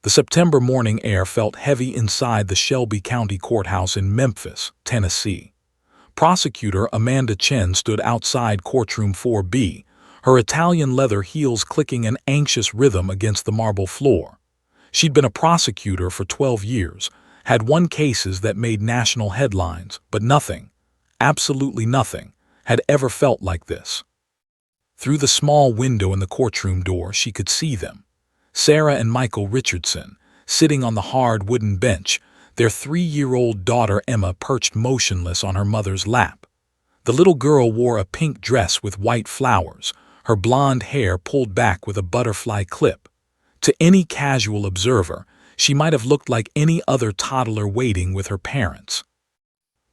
The September morning air felt heavy inside the Shelby County Courthouse in Memphis, Tennessee. Prosecutor Amanda Chen stood outside courtroom 4B, her Italian leather heels clicking an anxious rhythm against the marble floor. She'd been a prosecutor for 12 years, had won cases that made national headlines, but nothing, absolutely nothing, had ever felt like this. Through the small window in the courtroom door, she could see them. Sarah and Michael Richardson, sitting on the hard wooden bench, their 3-year-old daughter Emma perched motionless on her mother's lap. The little girl wore a pink dress with white flowers, her blonde hair pulled back with a butterfly clip. To any casual observer, she might have looked like any other toddler waiting with her parents.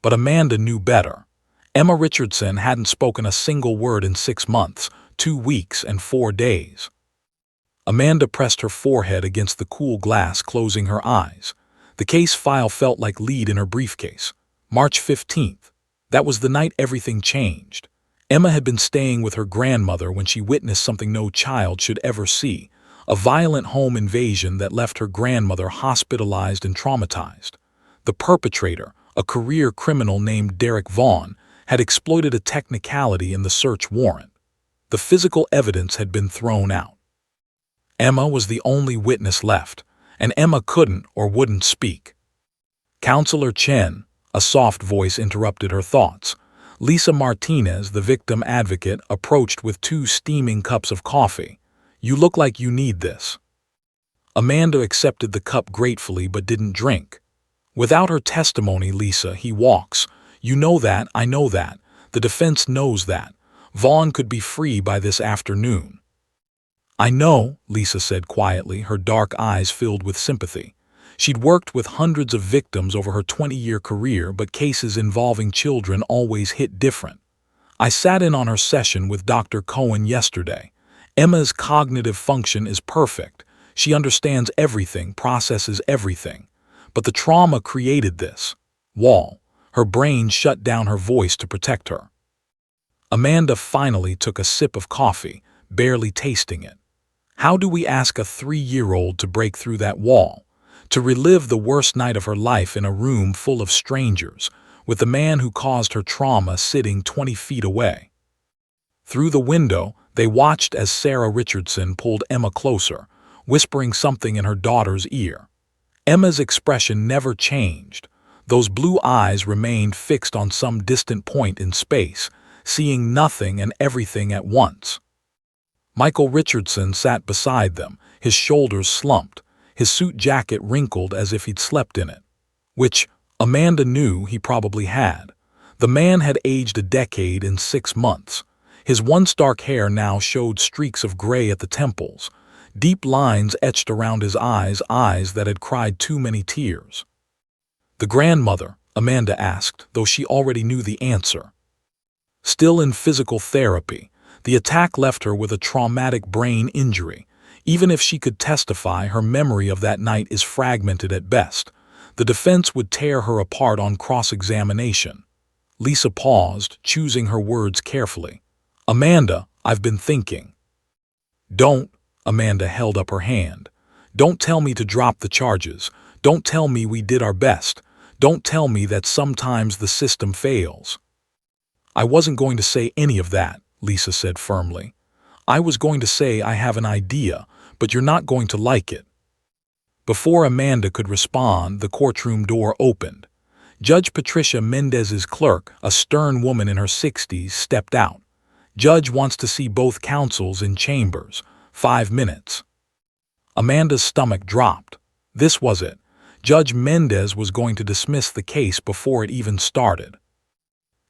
But Amanda knew better. Emma Richardson hadn't spoken a single word in 6 months, 2 weeks, and 4 days. Amanda pressed her forehead against the cool glass, closing her eyes. The case file felt like lead in her briefcase. March 15th. That was the night everything changed. Emma had been staying with her grandmother when she witnessed something no child should ever see, a violent home invasion that left her grandmother hospitalized and traumatized. The perpetrator, a career criminal named Derek Vaughn, had exploited a technicality in the search warrant. The physical evidence had been thrown out. Emma was the only witness left, and Emma couldn't or wouldn't speak. Counselor Chen, a soft voice interrupted her thoughts. Lisa Martinez, the victim advocate, approached with 2 steaming cups of coffee. "You look like you need this." Amanda accepted the cup gratefully but didn't drink. "Without her testimony, Lisa, he walks. You know that, I know that. The defense knows that. Vaughn could be free by this afternoon." "I know," Lisa said quietly, her dark eyes filled with sympathy. She'd worked with hundreds of victims over her 20-year career, but cases involving children always hit different. "I sat in on her session with Dr. Cohen yesterday. Emma's cognitive function is perfect. She understands everything, processes everything. But the trauma created this wall." Her brain shut down her voice to protect her. Amanda finally took a sip of coffee, barely tasting it. How do we ask a 3-year-old to break through that wall, to relive the worst night of her life in a room full of strangers, with the man who caused her trauma sitting 20 feet away? Through the window, they watched as Sarah Richardson pulled Emma closer, whispering something in her daughter's ear. Emma's expression never changed. Those blue eyes remained fixed on some distant point in space, seeing nothing and everything at once. Michael Richardson sat beside them, his shoulders slumped, his suit jacket wrinkled as if he'd slept in it. Which, Amanda knew he probably had. The man had aged a decade in 6 months. His once dark hair now showed streaks of gray at the temples, deep lines etched around his eyes that had cried too many tears. "The grandmother?" Amanda asked, though she already knew the answer. "Still in physical therapy. The attack left her with a traumatic brain injury. Even if she could testify, her memory of that night is fragmented at best. The defense would tear her apart on cross-examination." Lisa paused, choosing her words carefully. "Amanda, I've been thinking." "Don't," Amanda held up her hand. "Don't tell me to drop the charges. Don't tell me we did our best. Don't tell me that sometimes the system fails." "I wasn't going to say any of that," Lisa said firmly. "I was going to say I have an idea, but you're not going to like it." Before Amanda could respond, the courtroom door opened. Judge Patricia Mendez's clerk, a stern woman in her 60s, stepped out. "Judge wants to see both counsels in chambers. 5 minutes." Amanda's stomach dropped. This was it. Judge Mendez was going to dismiss the case before it even started.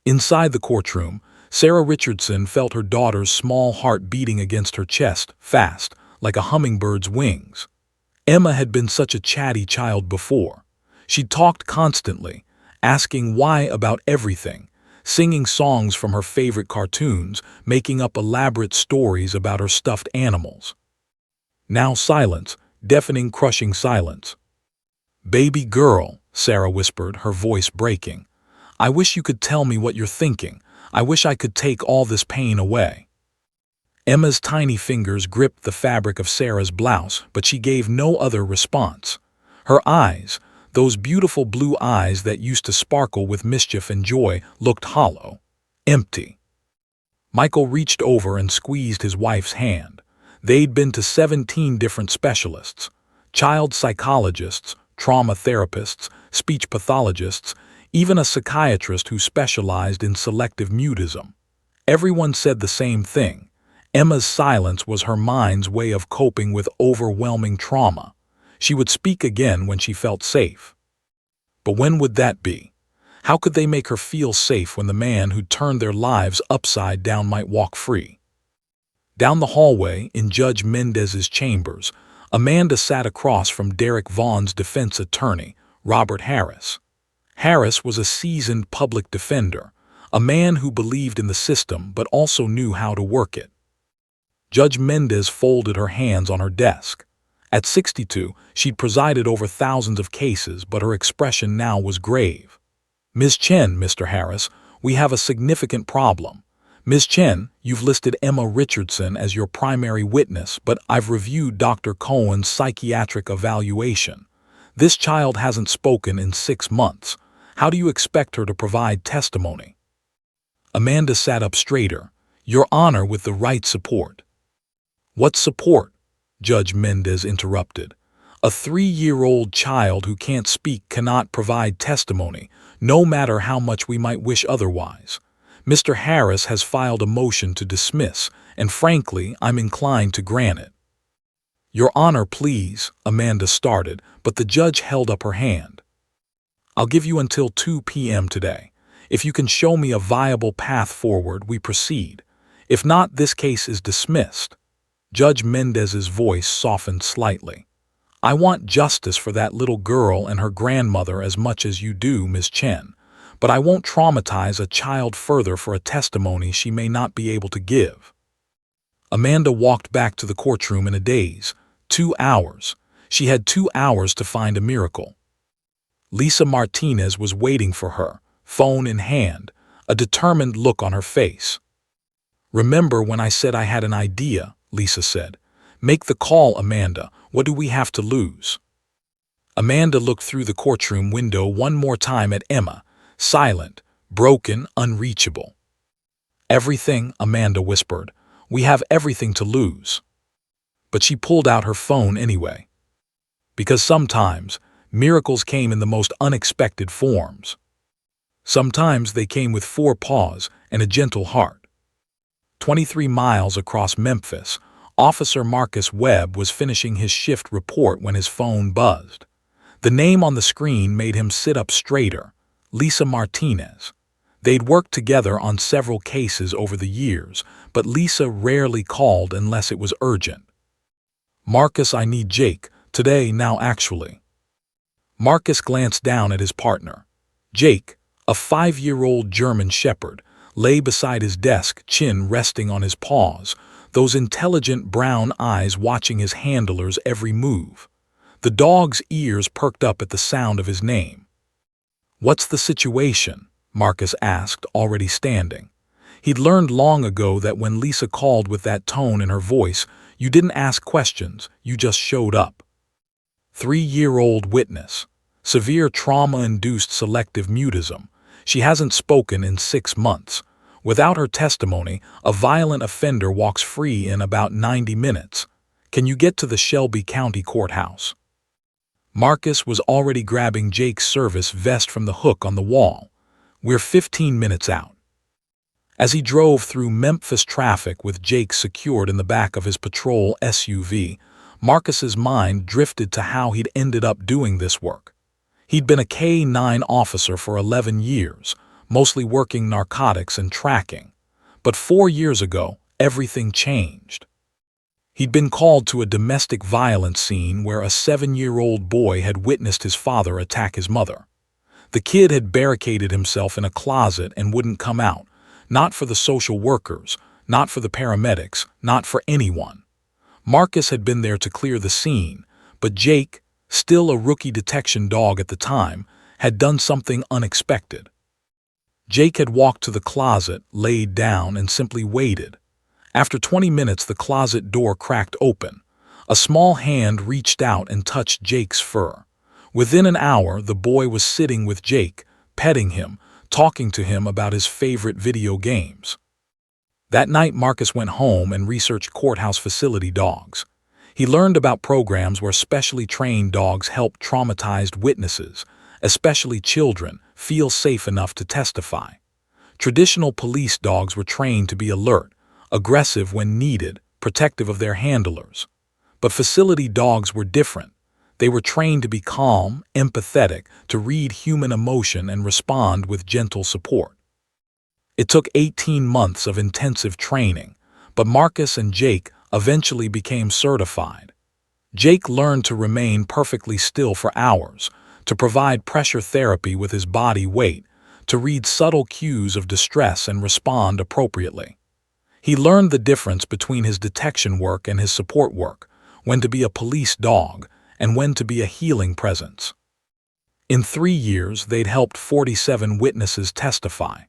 Inside the courtroom, Sarah Richardson felt her daughter's small heart beating against her chest, fast, like a hummingbird's wings. Emma had been such a chatty child before. She'd talked constantly, asking why about everything, singing songs from her favorite cartoons, making up elaborate stories about her stuffed animals. Now silence, deafening, crushing silence. "Baby girl," Sarah whispered, her voice breaking. "I wish you could tell me what you're thinking. I wish I could take all this pain away." Emma's tiny fingers gripped the fabric of Sarah's blouse, but she gave no other response. Her eyes, those beautiful blue eyes that used to sparkle with mischief and joy, looked hollow, empty. Michael reached over and squeezed his wife's hand. They'd been to 17 different specialists, child psychologists, trauma therapists, speech pathologists, even a psychiatrist who specialized in selective mutism. Everyone said the same thing. Emma's silence was her mind's way of coping with overwhelming trauma. She would speak again when she felt safe. But when would that be? How could they make her feel safe when the man who'd turned their lives upside down might walk free? Down the hallway, in Judge Mendez's chambers, Amanda sat across from Derek Vaughn's defense attorney, Robert Harris. Harris was a seasoned public defender, a man who believed in the system but also knew how to work it. Judge Mendez folded her hands on her desk. At 62, she'd presided over thousands of cases, but her expression now was grave. "Ms. Chen, Mr. Harris, we have a significant problem. Ms. Chen, you've listed Emma Richardson as your primary witness, but I've reviewed Dr. Cohen's psychiatric evaluation. This child hasn't spoken in 6 months. How do you expect her to provide testimony?" Amanda sat up straighter. "Your Honor, with the right support." "What support?" Judge Mendez interrupted. "A 3-year-old child who can't speak cannot provide testimony, no matter how much we might wish otherwise. Mr. Harris has filed a motion to dismiss, and frankly, I'm inclined to grant it." "Your Honor, please," Amanda started, but the judge held up her hand. "I'll give you until 2 p.m. today. If you can show me a viable path forward, we proceed. If not, this case is dismissed." Judge Mendez's voice softened slightly. "I want justice for that little girl and her grandmother as much as you do, Ms. Chen, but I won't traumatize a child further for a testimony she may not be able to give." Amanda walked back to the courtroom in a daze. 2 hours. She had 2 hours to find a miracle. Lisa Martinez was waiting for her, phone in hand, a determined look on her face. "Remember when I said I had an idea?" Lisa said. "Make the call, Amanda. What do we have to lose?" Amanda looked through the courtroom window one more time at Emma, silent, broken, unreachable. "Everything," Amanda whispered. "We have everything to lose." But she pulled out her phone anyway. Because sometimes, miracles came in the most unexpected forms. Sometimes they came with 4 paws and a gentle heart. 23 miles across Memphis, Officer Marcus Webb was finishing his shift report when his phone buzzed. The name on the screen made him sit up straighter. Lisa Martinez. They'd worked together on several cases over the years, but Lisa rarely called unless it was urgent. "Marcus, I need Jake. Today, now actually." Marcus glanced down at his partner. Jake, a 5-year-old German shepherd, lay beside his desk, chin resting on his paws, those intelligent brown eyes watching his handler's every move. The dog's ears perked up at the sound of his name. "What's the situation?" Marcus asked, already standing. He'd learned long ago that when Lisa called with that tone in her voice, you didn't ask questions, you just showed up. 3-year-old witness. Severe trauma-induced selective mutism. She hasn't spoken in 6 months. Without her testimony, a violent offender walks free in about 90 minutes. Can you get to the Shelby County Courthouse? Marcus was already grabbing Jake's service vest from the hook on the wall. "We're 15 minutes out." As he drove through Memphis traffic with Jake secured in the back of his patrol SUV, Marcus's mind drifted to how he'd ended up doing this work. He'd been a K-9 officer for 11 years, mostly working narcotics and tracking. But 4 years ago, everything changed. He'd been called to a domestic violence scene where a 7-year-old boy had witnessed his father attack his mother. The kid had barricaded himself in a closet and wouldn't come out, not for the social workers, not for the paramedics, not for anyone. Marcus had been there to clear the scene, but Jake, still a rookie detection dog at the time, had done something unexpected. Jake had walked to the closet, laid down, and simply waited. After 20 minutes, the closet door cracked open. A small hand reached out and touched Jake's fur. Within an hour, the boy was sitting with Jake, petting him, talking to him about his favorite video games. That night, Marcus went home and researched courthouse facility dogs. He learned about programs where specially trained dogs help traumatized witnesses, especially children, feel safe enough to testify. Traditional police dogs were trained to be alert, aggressive when needed, protective of their handlers. But facility dogs were different. They were trained to be calm, empathetic, to read human emotion and respond with gentle support. It took 18 months of intensive training, but Marcus and Jake eventually became certified. Jake learned to remain perfectly still for hours, to provide pressure therapy with his body weight, to read subtle cues of distress and respond appropriately. He learned the difference between his detection work and his support work, when to be a police dog and when to be a healing presence. In 3 years, they'd helped 47 witnesses testify.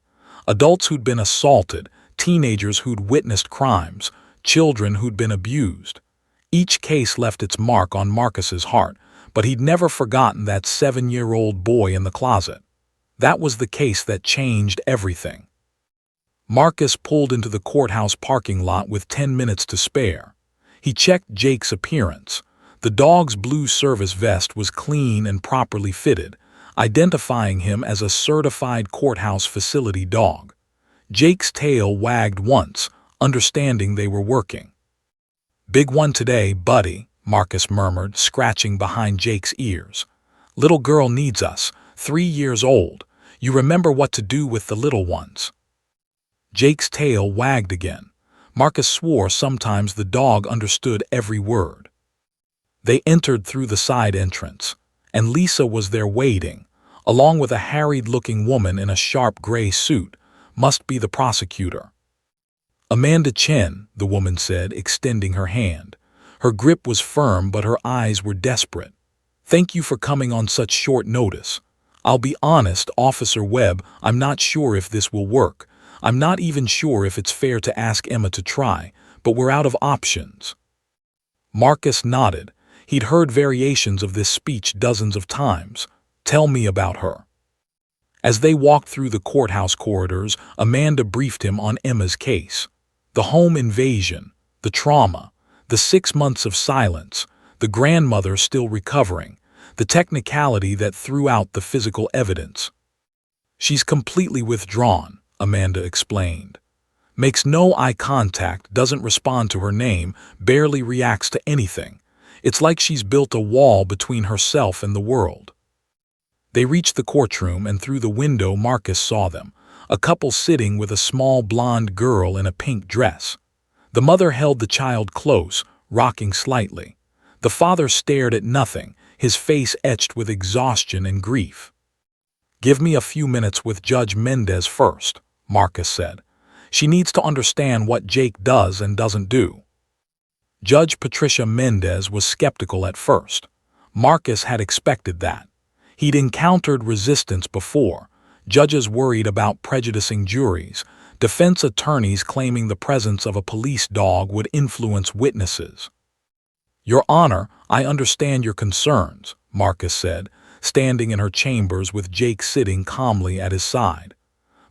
Adults who'd been assaulted, teenagers who'd witnessed crimes, children who'd been abused. Each case left its mark on Marcus's heart, but he'd never forgotten that 7-year-old boy in the closet. That was the case that changed everything. Marcus pulled into the courthouse parking lot with 10 minutes to spare. He checked Jake's appearance. The dog's blue service vest was clean and properly fitted, identifying him as a certified courthouse facility dog. Jake's tail wagged once, understanding they were working. "Big one today, buddy," Marcus murmured, scratching behind Jake's ears. "Little girl needs us, 3 years old. You remember what to do with the little ones." Jake's tail wagged again. Marcus swore sometimes the dog understood every word. They entered through the side entrance, and Lisa was there waiting, along with a harried-looking woman in a sharp gray suit, must be the prosecutor. "Amanda Chen," the woman said, extending her hand. Her grip was firm, but her eyes were desperate. "Thank you for coming on such short notice. I'll be honest, Officer Webb, I'm not sure if this will work. I'm not even sure if it's fair to ask Emma to try, but we're out of options." Marcus nodded. He'd heard variations of this speech dozens of times. "Tell me about her." As they walked through the courthouse corridors, Amanda briefed him on Emma's case. The home invasion, the trauma, the 6 months of silence, the grandmother still recovering, the technicality that threw out the physical evidence. "She's completely withdrawn," Amanda explained. "Makes no eye contact, doesn't respond to her name, barely reacts to anything. It's like she's built a wall between herself and the world." They reached the courtroom, and through the window Marcus saw them, a couple sitting with a small blonde girl in a pink dress. The mother held the child close, rocking slightly. The father stared at nothing, his face etched with exhaustion and grief. "Give me a few minutes with Judge Mendez first," Marcus said. "She needs to understand what Jake does and doesn't do." Judge Patricia Mendez was skeptical at first. Marcus had expected that. He'd encountered resistance before, judges worried about prejudicing juries, defense attorneys claiming the presence of a police dog would influence witnesses. "Your Honor, I understand your concerns," Marcus said, standing in her chambers with Jake sitting calmly at his side.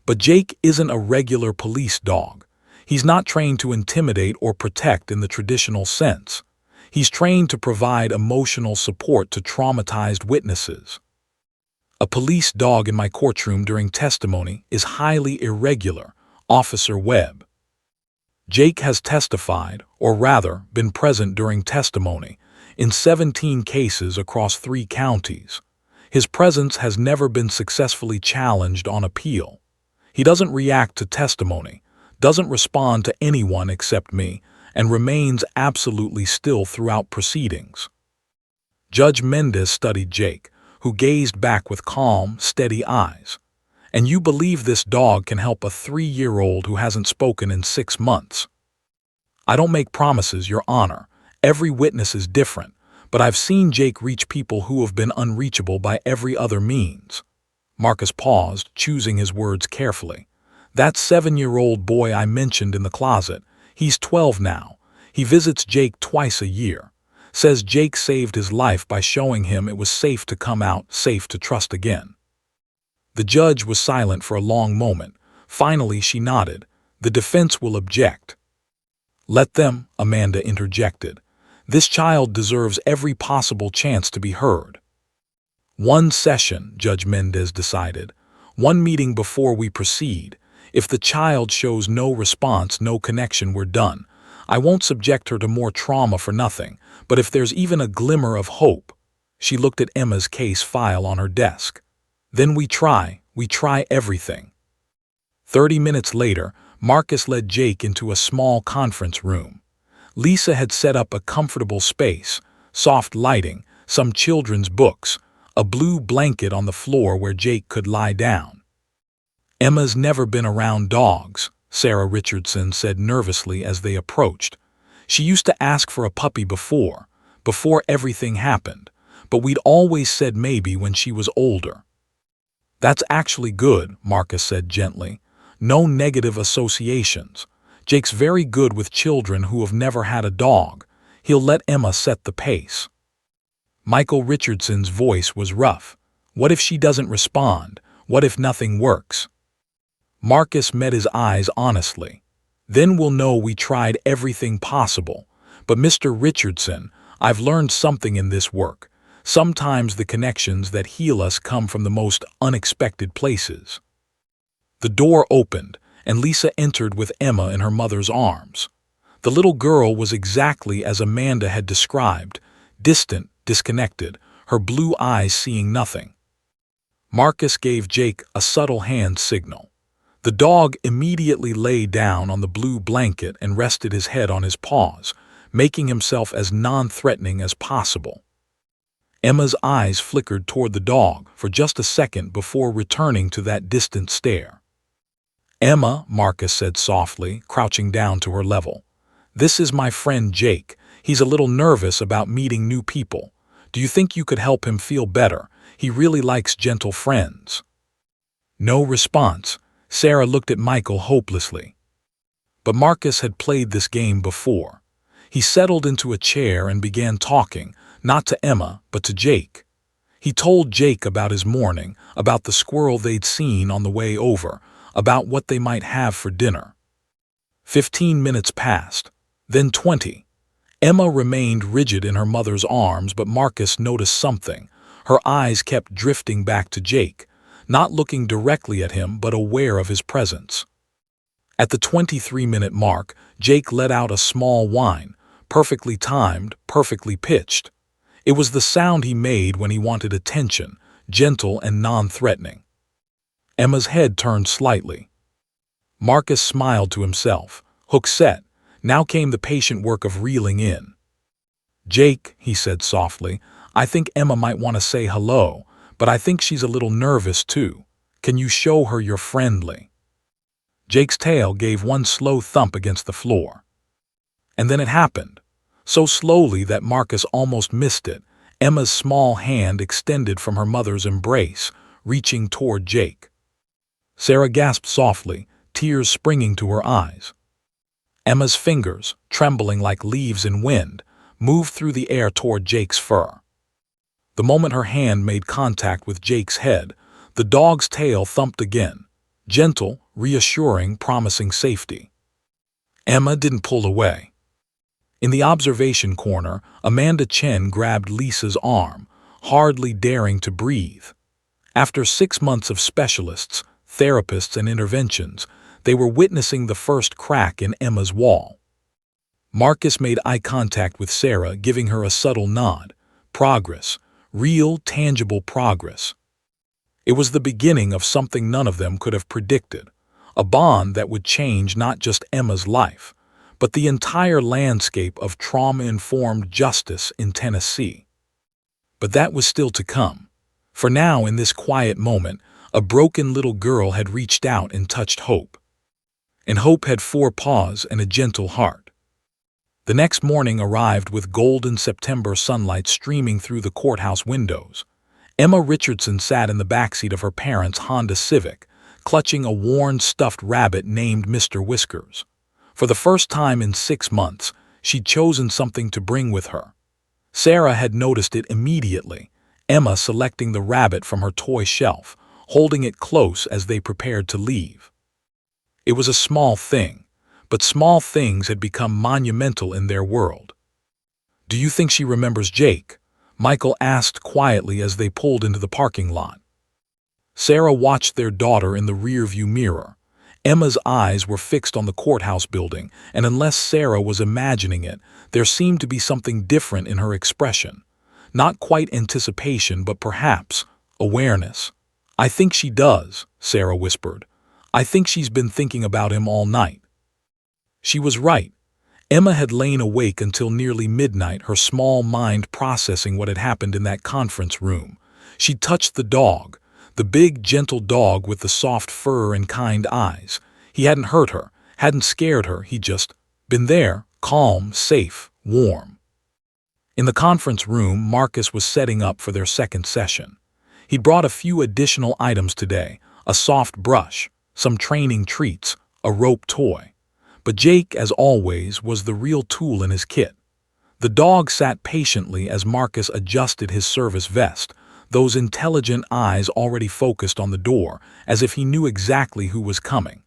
"But Jake isn't a regular police dog. He's not trained to intimidate or protect in the traditional sense. He's trained to provide emotional support to traumatized witnesses. A police dog in my courtroom during testimony is highly irregular, Officer Webb. Jake has testified, or rather, been present during testimony, in 17 cases across 3 counties. His presence has never been successfully challenged on appeal. He doesn't react to testimony, doesn't respond to anyone except me, and remains absolutely still throughout proceedings." Judge Mendez studied Jake, who gazed back with calm, steady eyes. "And you believe this dog can help a 3-year-old who hasn't spoken in 6 months?" "I don't make promises, Your Honor. Every witness is different, but I've seen Jake reach people who have been unreachable by every other means." Marcus paused, choosing his words carefully. "That 7-year-old boy I mentioned in the closet, He's 12 now. He visits Jake twice a year. Says Jake saved his life by showing him it was safe to come out, safe to trust again. The judge was silent for a long moment. Finally, she nodded. The defense will object. Let them, Amanda interjected. This child deserves every possible chance to be heard. One session, Judge Mendez decided. One meeting before we proceed. If the child shows no response, no connection, we're done. I won't subject her to more trauma for nothing, but if there's even a glimmer of hope. She looked at Emma's case file on her desk. Then we try everything. 30 minutes later, Marcus led Jake into a small conference room. Lisa had set up a comfortable space, soft lighting, some children's books, a blue blanket on the floor where Jake could lie down. Emma's never been around dogs, Sarah Richardson said nervously as they approached. She used to ask for a puppy before everything happened, but we'd always said maybe when she was older. That's actually good, Marcus said gently. No negative associations. Jake's very good with children who have never had a dog. He'll let Emma set the pace. Michael Richardson's voice was rough. What if she doesn't respond? What if nothing works? Marcus met his eyes honestly. Then we'll know we tried everything possible. But Mr. Richardson, I've learned something in this work. Sometimes the connections that heal us come from the most unexpected places. The door opened, and Lisa entered with Emma in her mother's arms. The little girl was exactly as Amanda had described, distant, disconnected, her blue eyes seeing nothing. Marcus gave Jake a subtle hand signal. The dog immediately lay down on the blue blanket and rested his head on his paws, making himself as non-threatening as possible. Emma's eyes flickered toward the dog for just a second before returning to that distant stare. Emma, Marcus said softly, crouching down to her level. This is my friend Jake. He's a little nervous about meeting new people. Do you think you could help him feel better? He really likes gentle friends. No response. Sarah looked at Michael hopelessly. But Marcus had played this game before. He settled into a chair and began talking, not to Emma, but to Jake. He told Jake about his morning, about the squirrel they'd seen on the way over, about what they might have for dinner. 15 minutes passed, then 20. Emma remained rigid in her mother's arms, but Marcus noticed something. Her eyes kept drifting back to Jake, not looking directly at him but aware of his presence. At the 23-minute mark, Jake let out a small whine, perfectly timed, perfectly pitched. It was the sound he made when he wanted attention, gentle and non-threatening. Emma's head turned slightly. Marcus smiled to himself, hook set. Now came the patient work of reeling in. Jake, he said softly, I think Emma might want to say hello, but I think she's a little nervous too. Can you show her you're friendly? Jake's tail gave one slow thump against the floor. And then it happened. So slowly that Marcus almost missed it. Emma's small hand extended from her mother's embrace, reaching toward Jake. Sarah gasped softly, tears springing to her eyes. Emma's fingers, trembling like leaves in wind, moved through the air toward Jake's fur. The moment her hand made contact with Jake's head, the dog's tail thumped again, gentle, reassuring, promising safety. Emma didn't pull away. In the observation corner, Amanda Chen grabbed Lisa's arm, hardly daring to breathe. After 6 months of specialists, therapists, and interventions, they were witnessing the first crack in Emma's wall. Marcus made eye contact with Sarah, giving her a subtle nod. Progress. Real, tangible progress. It was the beginning of something none of them could have predicted, a bond that would change not just Emma's life, but the entire landscape of trauma-informed justice in Tennessee. But that was still to come. For now, in this quiet moment, a broken little girl had reached out and touched Hope. And Hope had 4 paws and a gentle heart. The next morning arrived with golden September sunlight streaming through the courthouse windows. Emma Richardson sat in the backseat of her parents' Honda Civic, clutching a worn stuffed rabbit named Mr. Whiskers. For the first time in 6 months, she'd chosen something to bring with her. Sarah had noticed it immediately, Emma selecting the rabbit from her toy shelf, holding it close as they prepared to leave. It was a small thing, but small things had become monumental in their world. "Do you think she remembers Jake?" Michael asked quietly as they pulled into the parking lot. Sarah watched their daughter in the rearview mirror. Emma's eyes were fixed on the courthouse building, and unless Sarah was imagining it, there seemed to be something different in her expression. Not quite anticipation, but perhaps awareness. "I think she does," Sarah whispered. "I think she's been thinking about him all night." She was right. Emma had lain awake until nearly midnight, her small mind processing what had happened in that conference room. She touched the dog, the big, gentle dog with the soft fur and kind eyes. He hadn't hurt her, hadn't scared her, he'd just been there, calm, safe, warm. In the conference room, Marcus was setting up for their second session. He'd brought a few additional items today, a soft brush, some training treats, a rope toy. But Jake, as always, was the real tool in his kit. The dog sat patiently as Marcus adjusted his service vest, those intelligent eyes already focused on the door, as if he knew exactly who was coming.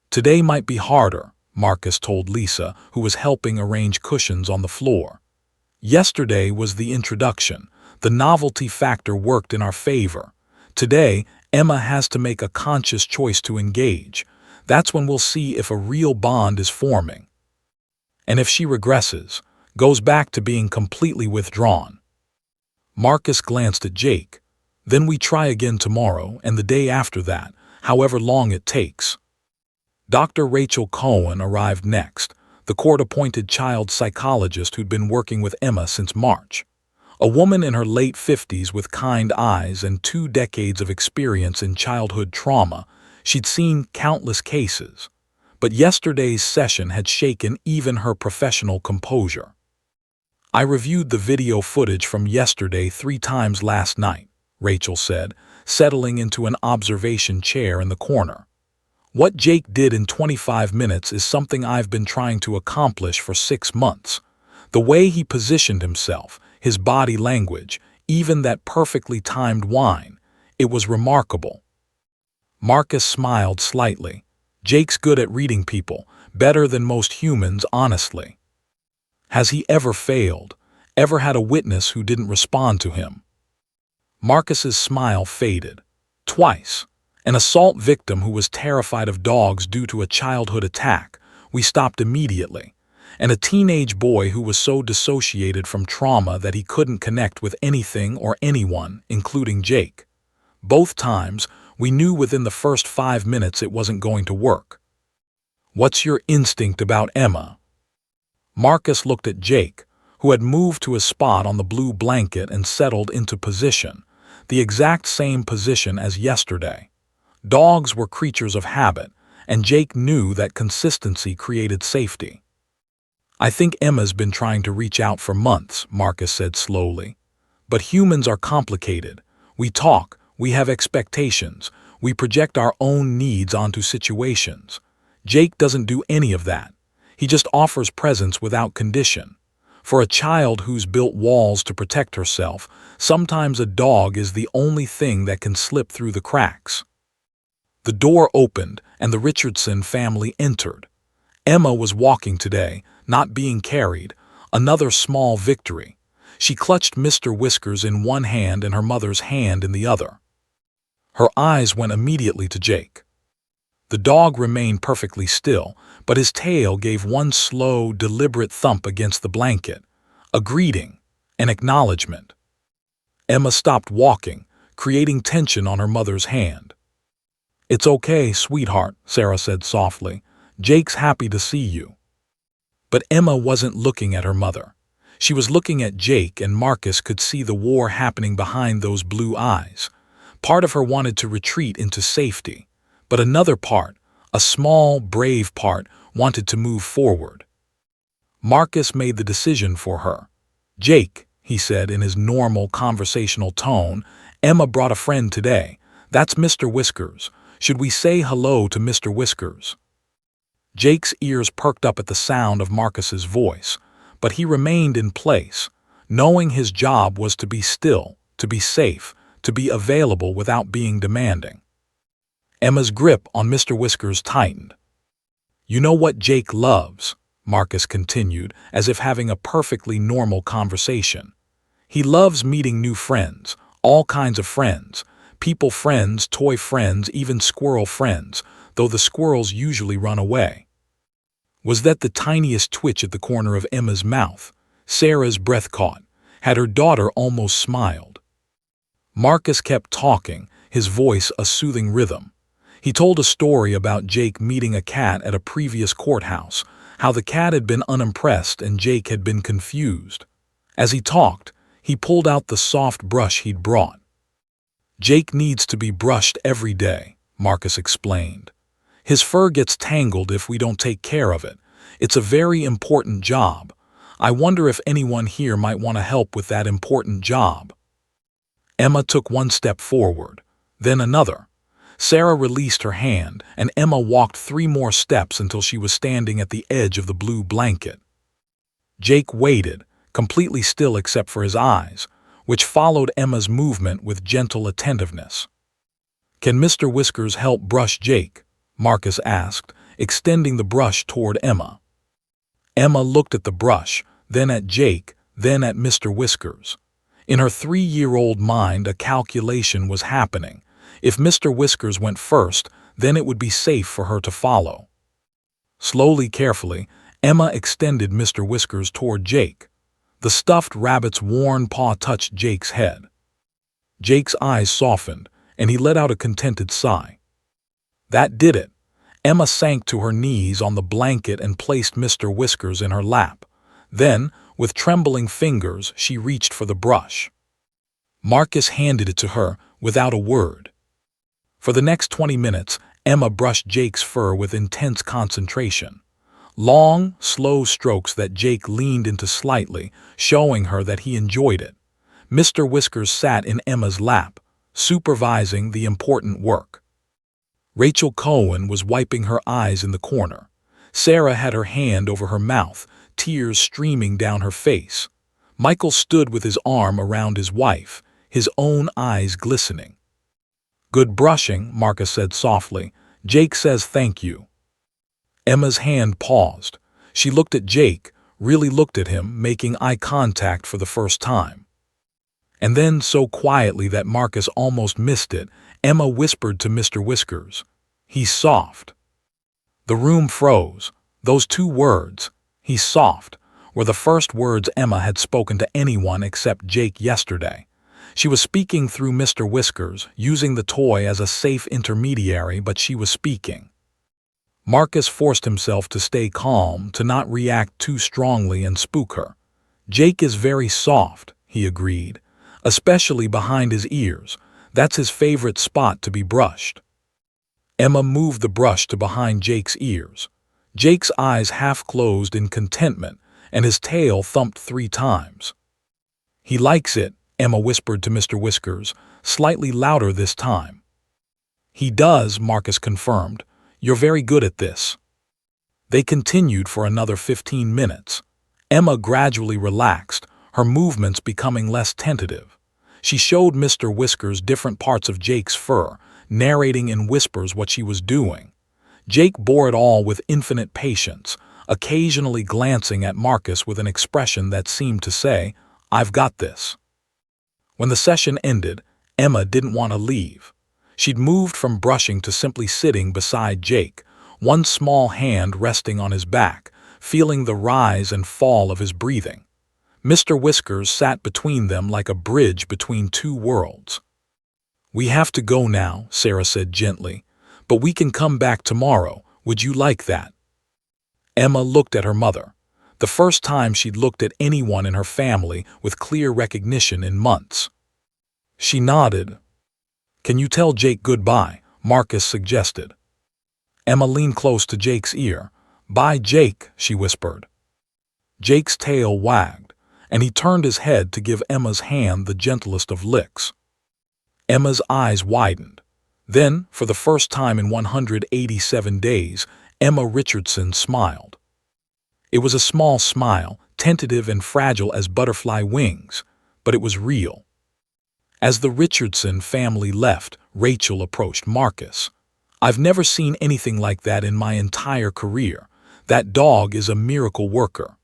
"Today might be harder," Marcus told Lisa, who was helping arrange cushions on the floor. "Yesterday was the introduction. The novelty factor worked in our favor. Today, Emma has to make a conscious choice to engage. That's when we'll see if a real bond is forming. And if she regresses, goes back to being completely withdrawn." Marcus glanced at Jake. "Then we try again tomorrow and the day after that, however long it takes." Dr. Rachel Cohen arrived next, the court-appointed child psychologist who'd been working with Emma since March. A woman in her late 50s with kind eyes and 2 decades of experience in childhood trauma, she'd seen countless cases. But yesterday's session had shaken even her professional composure. "I reviewed the video footage from yesterday 3 times last night," Rachel said, settling into an observation chair in the corner. "What Jake did in 25 minutes is something I've been trying to accomplish for 6 months. The way he positioned himself, his body language, even that perfectly timed whine, it was remarkable." Marcus smiled slightly. "Jake's good at reading people, better than most humans, honestly." "Has he ever failed? Ever had a witness who didn't respond to him?" Marcus's smile faded. "Twice. An assault victim who was terrified of dogs due to a childhood attack. We stopped immediately. And a teenage boy who was so dissociated from trauma that he couldn't connect with anything or anyone, including Jake. Both times, we knew within the first 5 minutes it wasn't going to work." "What's your instinct about Emma?" Marcus looked at Jake, who had moved to a spot on the blue blanket and settled into position, the exact same position as yesterday. Dogs were creatures of habit, and Jake knew that consistency created safety. "I think Emma's been trying to reach out for months," Marcus said slowly. "But humans are complicated. We talk, we have expectations, we project our own needs onto situations. Jake doesn't do any of that. He just offers presence without condition. For a child who's built walls to protect herself, sometimes a dog is the only thing that can slip through the cracks." The door opened, and the Richardson family entered. Emma was walking today, not being carried, another small victory. She clutched Mr. Whiskers in one hand and her mother's hand in the other. Her eyes went immediately to Jake. The dog remained perfectly still, but his tail gave one slow, deliberate thump against the blanket. A greeting, an acknowledgement. Emma stopped walking, creating tension on her mother's hand. "It's okay, sweetheart," Sarah said softly. "Jake's happy to see you." But Emma wasn't looking at her mother. She was looking at Jake, and Marcus could see the war happening behind those blue eyes. Part of her wanted to retreat into safety, but another part, a small, brave part, wanted to move forward. Marcus made the decision for her. "Jake," he said in his normal conversational tone, "Emma brought a friend today. That's Mr. Whiskers. Should we say hello to Mr. Whiskers?" Jake's ears perked up at the sound of Marcus's voice, but he remained in place, knowing his job was to be still, to be safe, to be available without being demanding. Emma's grip on Mr. Whiskers tightened. "You know what Jake loves," Marcus continued, as if having a perfectly normal conversation. "He loves meeting new friends, all kinds of friends, people friends, toy friends, even squirrel friends, though the squirrels usually run away." Was that the tiniest twitch at the corner of Emma's mouth? Sarah's breath caught. Had her daughter almost smiled? Marcus kept talking, his voice a soothing rhythm. He told a story about Jake meeting a cat at a previous courthouse, how the cat had been unimpressed and Jake had been confused. As he talked, he pulled out the soft brush he'd brought. "Jake needs to be brushed every day," Marcus explained. "His fur gets tangled if we don't take care of it. It's a very important job. I wonder if anyone here might want to help with that important job." Emma took one step forward, then another. Sarah released her hand, and Emma walked 3 more steps until she was standing at the edge of the blue blanket. Jake waited, completely still except for his eyes, which followed Emma's movement with gentle attentiveness. "Can Mr. Whiskers help brush Jake?" Marcus asked, extending the brush toward Emma. Emma looked at the brush, then at Jake, then at Mr. Whiskers. In her 3-year-old mind, a calculation was happening. If Mr. Whiskers went first, then it would be safe for her to follow. Slowly, carefully, Emma extended Mr. Whiskers toward Jake. The stuffed rabbit's worn paw touched Jake's head. Jake's eyes softened, and he let out a contented sigh. That did it. Emma sank to her knees on the blanket and placed Mr. Whiskers in her lap. Then, with trembling fingers, she reached for the brush. Marcus handed it to her without a word. For the next 20 minutes, Emma brushed Jake's fur with intense concentration. Long, slow strokes that Jake leaned into slightly, showing her that he enjoyed it. Mr. Whiskers sat in Emma's lap, supervising the important work. Rachel Cohen was wiping her eyes in the corner. Sarah had her hand over her mouth, tears streaming down her face. Michael stood with his arm around his wife, his own eyes glistening. "Good brushing," Marcus said softly. "Jake says thank you." Emma's hand paused. She looked at Jake, really looked at him, making eye contact for the first time. And then, so quietly that Marcus almost missed it, Emma whispered to Mr. Whiskers, "He's soft." The room froze. Those 2 words, "he's soft," were the first words Emma had spoken to anyone except Jake yesterday. She was speaking through Mr. Whiskers, using the toy as a safe intermediary, but she was speaking. Marcus forced himself to stay calm, to not react too strongly and spook her. "Jake is very soft," he agreed, "especially behind his ears. That's his favorite spot to be brushed." Emma moved the brush to behind Jake's ears. Jake's eyes half closed in contentment, and his tail thumped 3 times. "He likes it," Emma whispered to Mr. Whiskers, slightly louder this time. "He does," Marcus confirmed. "You're very good at this." They continued for another 15 minutes. Emma gradually relaxed, her movements becoming less tentative. She showed Mr. Whiskers different parts of Jake's fur, narrating in whispers what she was doing. Jake bore it all with infinite patience, occasionally glancing at Marcus with an expression that seemed to say, "I've got this." When the session ended, Emma didn't want to leave. She'd moved from brushing to simply sitting beside Jake, one small hand resting on his back, feeling the rise and fall of his breathing. Mr. Whiskers sat between them like a bridge between 2 worlds. "We have to go now," Sarah said gently, "but we can come back tomorrow. Would you like that?" Emma looked at her mother, the first time she'd looked at anyone in her family with clear recognition in months. She nodded. "Can you tell Jake goodbye?" Marcus suggested. Emma leaned close to Jake's ear. "Bye, Jake," she whispered. Jake's tail wagged, and he turned his head to give Emma's hand the gentlest of licks. Emma's eyes widened. Then, for the first time in 187 days, Emma Richardson smiled. It was a small smile, tentative and fragile as butterfly wings, but it was real. As the Richardson family left, Rachel approached Marcus. "I've never seen anything like that in my entire career. That dog is a miracle worker."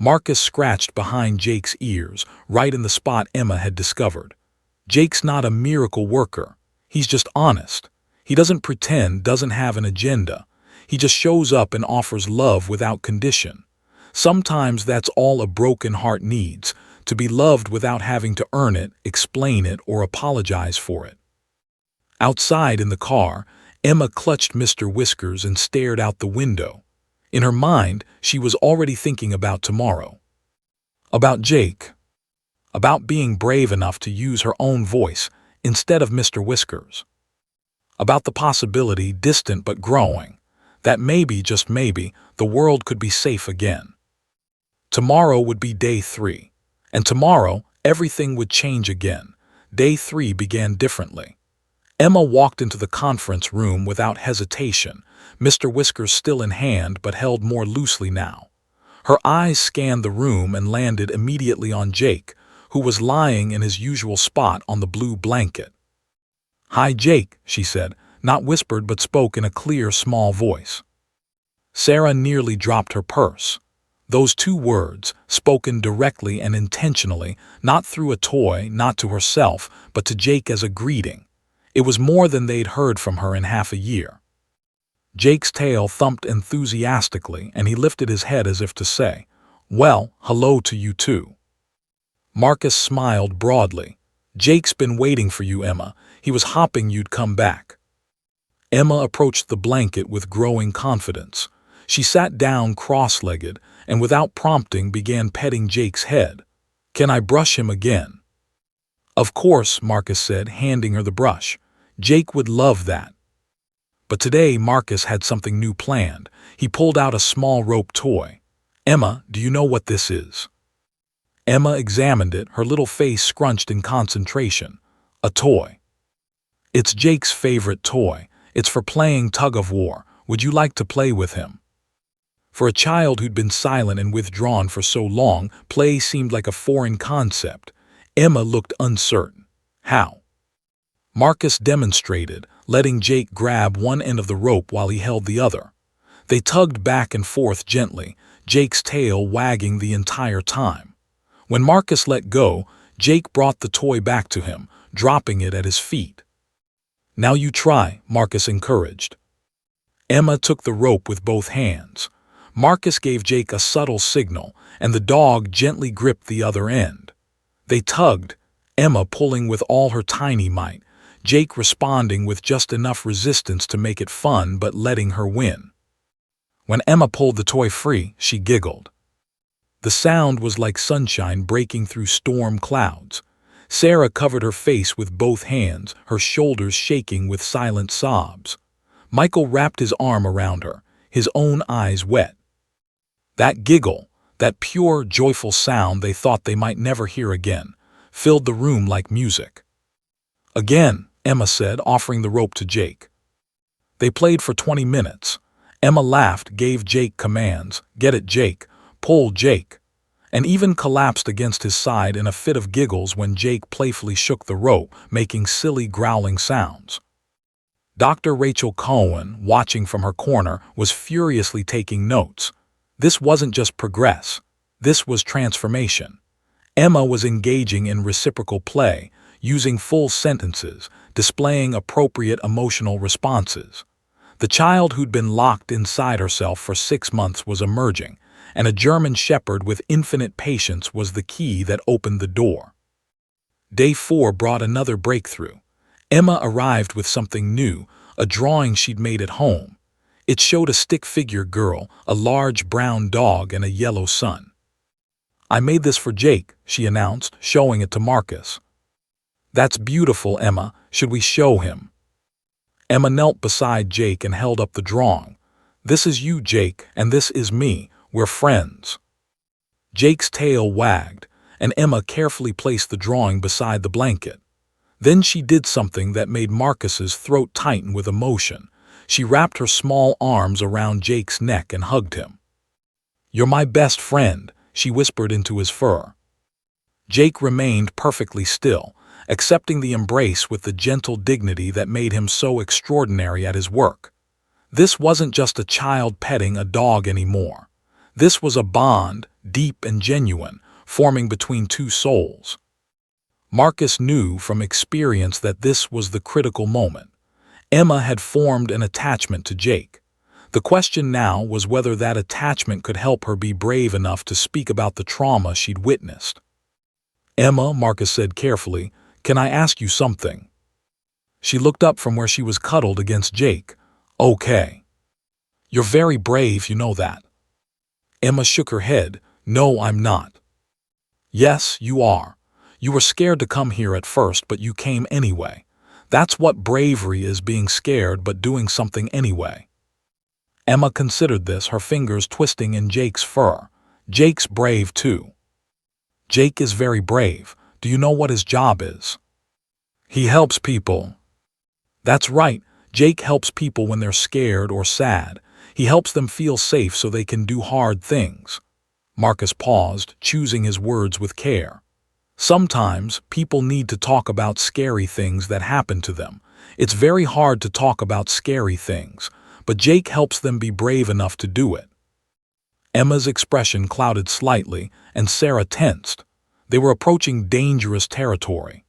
Marcus scratched behind Jake's ears, right in the spot Emma had discovered. "Jake's not a miracle worker. He's just honest. He doesn't pretend, doesn't have an agenda. He just shows up and offers love without condition. Sometimes that's all a broken heart needs, to be loved without having to earn it, explain it, or apologize for it." Outside in the car, Emma clutched Mr. Whiskers and stared out the window. In her mind, she was already thinking about tomorrow. About Jake. About being brave enough to use her own voice instead of Mr. Whiskers. About the possibility, distant but growing, that maybe, just maybe, the world could be safe again. Tomorrow would be day 3. And tomorrow, everything would change again. Day 3 began differently. Emma walked into the conference room without hesitation, Mr. Whiskers still in hand but held more loosely now. Her eyes scanned the room and landed immediately on Jake, who was lying in his usual spot on the blue blanket. "Hi, Jake," she said, not whispered but spoke in a clear, small voice. Sarah nearly dropped her purse. Those 2 words, spoken directly and intentionally, not through a toy, not to herself, but to Jake as a greeting. It was more than they'd heard from her in half a year. Jake's tail thumped enthusiastically, and he lifted his head as if to say, "Well, hello to you too." Marcus smiled broadly. "Jake's been waiting for you, Emma. He was hoping you'd come back." Emma approached the blanket with growing confidence. She sat down cross-legged and without prompting began petting Jake's head. "Can I brush him again?" "Of course," Marcus said, handing her the brush. "Jake would love that." But today Marcus had something new planned. He pulled out a small rope toy. "Emma, do you know what this is?" Emma examined it, her little face scrunched in concentration. "A toy." "It's Jake's favorite toy. It's for playing tug-of-war. Would you like to play with him?" For a child who'd been silent and withdrawn for so long, play seemed like a foreign concept. Emma looked uncertain. "How?" Marcus demonstrated, letting Jake grab one end of the rope while he held the other. They tugged back and forth gently, Jake's tail wagging the entire time. When Marcus let go, Jake brought the toy back to him, dropping it at his feet. "Now you try," Marcus encouraged. Emma took the rope with both hands. Marcus gave Jake a subtle signal, and the dog gently gripped the other end. They tugged, Emma pulling with all her tiny might, Jake responding with just enough resistance to make it fun but letting her win. When Emma pulled the toy free, she giggled. The sound was like sunshine breaking through storm clouds. Sarah covered her face with both hands, her shoulders shaking with silent sobs. Michael wrapped his arm around her, his own eyes wet. That giggle, that pure, joyful sound they thought they might never hear again, filled the room like music. "Again," Emma said, offering the rope to Jake. They played for 20 minutes. Emma laughed, gave Jake commands, "Get it, Jake," "Pull, Jake," and even collapsed against his side in a fit of giggles when Jake playfully shook the rope, making silly growling sounds. Dr. Rachel Cohen, watching from her corner, was furiously taking notes. This wasn't just progress. This was transformation. Emma was engaging in reciprocal play, using full sentences, displaying appropriate emotional responses. The child who'd been locked inside herself for 6 months was emerging, and a German shepherd with infinite patience was the key that opened the door. Day 4 brought another breakthrough. Emma arrived with something new, a drawing she'd made at home. It showed a stick-figure girl, a large brown dog, and a yellow sun. "I made this for Jake," she announced, showing it to Marcus. "That's beautiful, Emma. Should we show him?" Emma knelt beside Jake and held up the drawing. "This is you, Jake, and this is me. We're friends." Jake's tail wagged, and Emma carefully placed the drawing beside the blanket. Then she did something that made Marcus's throat tighten with emotion. She wrapped her small arms around Jake's neck and hugged him. "You're my best friend," she whispered into his fur. Jake remained perfectly still, accepting the embrace with the gentle dignity that made him so extraordinary at his work. This wasn't just a child petting a dog anymore. This was a bond, deep and genuine, forming between two souls. Marcus knew from experience that this was the critical moment. Emma had formed an attachment to Jake. The question now was whether that attachment could help her be brave enough to speak about the trauma she'd witnessed. "Emma," Marcus said carefully, "can I ask you something?" She looked up from where she was cuddled against Jake. "Okay. You're very brave, you know that." Emma shook her head. "No, I'm not." "Yes, you are. You were scared to come here at first, but you came anyway. That's what bravery is, being scared but doing something anyway." Emma considered this, her fingers twisting in Jake's fur. "Jake's brave too." "Jake is very brave. Do you know what his job is?" "He helps people." "That's right. Jake helps people when they're scared or sad. He helps them feel safe so they can do hard things." Marcus paused, choosing his words with care. Sometimes people need to talk about scary things that happen to them. It's very hard to talk about scary things, but Jake helps them be brave enough to do it. Emma's expression clouded slightly, and Sarah tensed. They were approaching dangerous territory.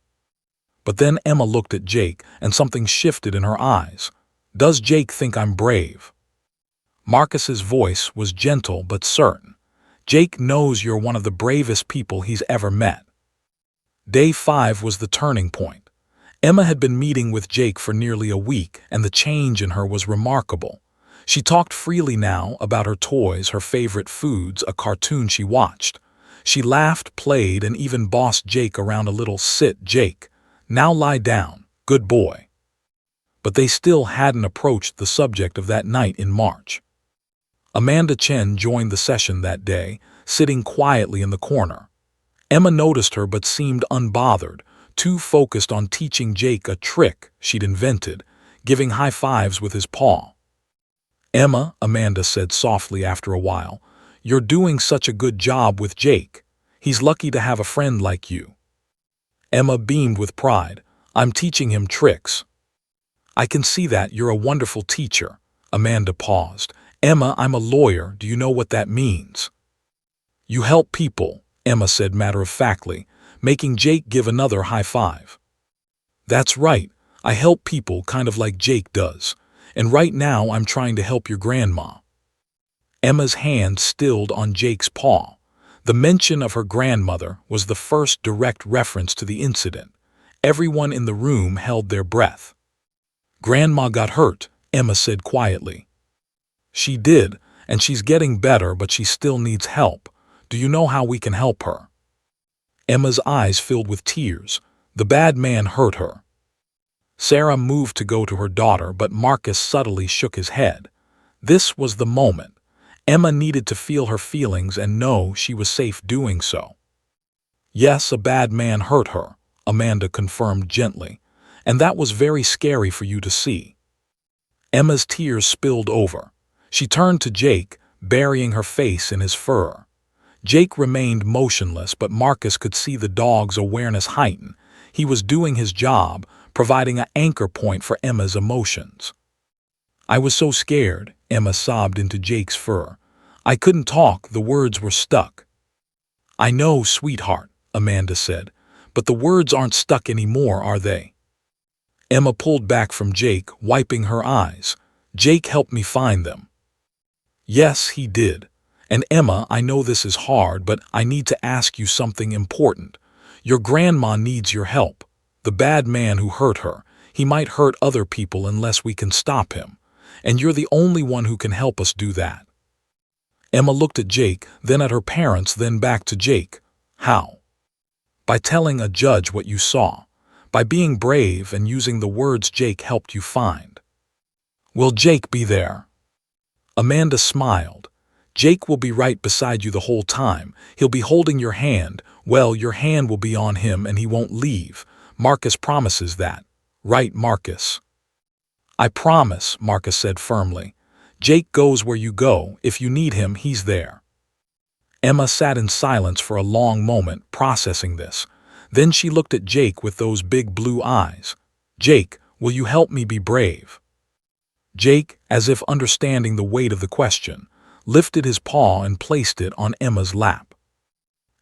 But then Emma looked at Jake, and something shifted in her eyes. "Does Jake think I'm brave?" Marcus's voice was gentle but certain. "Jake knows you're one of the bravest people he's ever met." Day 5 was the turning point. Emma had been meeting with Jake for nearly a week, and the change in her was remarkable. She talked freely now about her toys, her favorite foods, a cartoon she watched. She laughed, played, and even bossed Jake around a little. "Sit, Jake. Now lie down. Good boy." But they still hadn't approached the subject of that night in March. Amanda Chen joined the session that day, sitting quietly in the corner. Emma noticed her but seemed unbothered, too focused on teaching Jake a trick she'd invented, giving high fives with his paw. "Emma," Amanda said softly after a while, "you're doing such a good job with Jake. He's lucky to have a friend like you." Emma beamed with pride. "I'm teaching him tricks." "I can see that. You're a wonderful teacher." Amanda paused. "Emma, I'm a lawyer. Do you know what that means?" "You help people," Emma said matter-of-factly, making Jake give another high five. "That's right. I help people kind of like Jake does. And right now I'm trying to help your grandma." Emma's hand stilled on Jake's paw. The mention of her grandmother was the first direct reference to the incident. Everyone in the room held their breath. "Grandma got hurt," Emma said quietly. "She did, and she's getting better, but she still needs help. Do you know how we can help her?" Emma's eyes filled with tears. "The bad man hurt her." Sarah moved to go to her daughter, but Marcus subtly shook his head. This was the moment. Emma needed to feel her feelings and know she was safe doing so. "Yes, a bad man hurt her," Amanda confirmed gently, "and that was very scary for you to see." Emma's tears spilled over. She turned to Jake, burying her face in his fur. Jake remained motionless, but Marcus could see the dog's awareness heighten. He was doing his job, providing an anchor point for Emma's emotions. "I was so scared," Emma sobbed into Jake's fur. "I couldn't talk, the words were stuck." "I know, sweetheart," Amanda said, "but the words aren't stuck anymore, are they?" Emma pulled back from Jake, wiping her eyes. "Jake helped me find them." "Yes, he did. And Emma, I know this is hard, but I need to ask you something important. Your grandma needs your help. The bad man who hurt her, he might hurt other people unless we can stop him. And you're the only one who can help us do that." Emma looked at Jake, then at her parents, then back to Jake. "How?" "By telling a judge what you saw. By being brave and using the words Jake helped you find." "Will Jake be there?" Amanda smiled. "Jake will be right beside you the whole time. He'll be holding your hand. Well, your hand will be on him and he won't leave. Marcus promises that. Right, Marcus?" I promise, Marcus said firmly. Jake goes where you go. If you need him, he's there. Emma sat in silence for a long moment, processing this. Then she looked at Jake with those big blue eyes. Jake, will you help me be brave? Jake, as if understanding the weight of the question, lifted his paw and placed it on Emma's lap.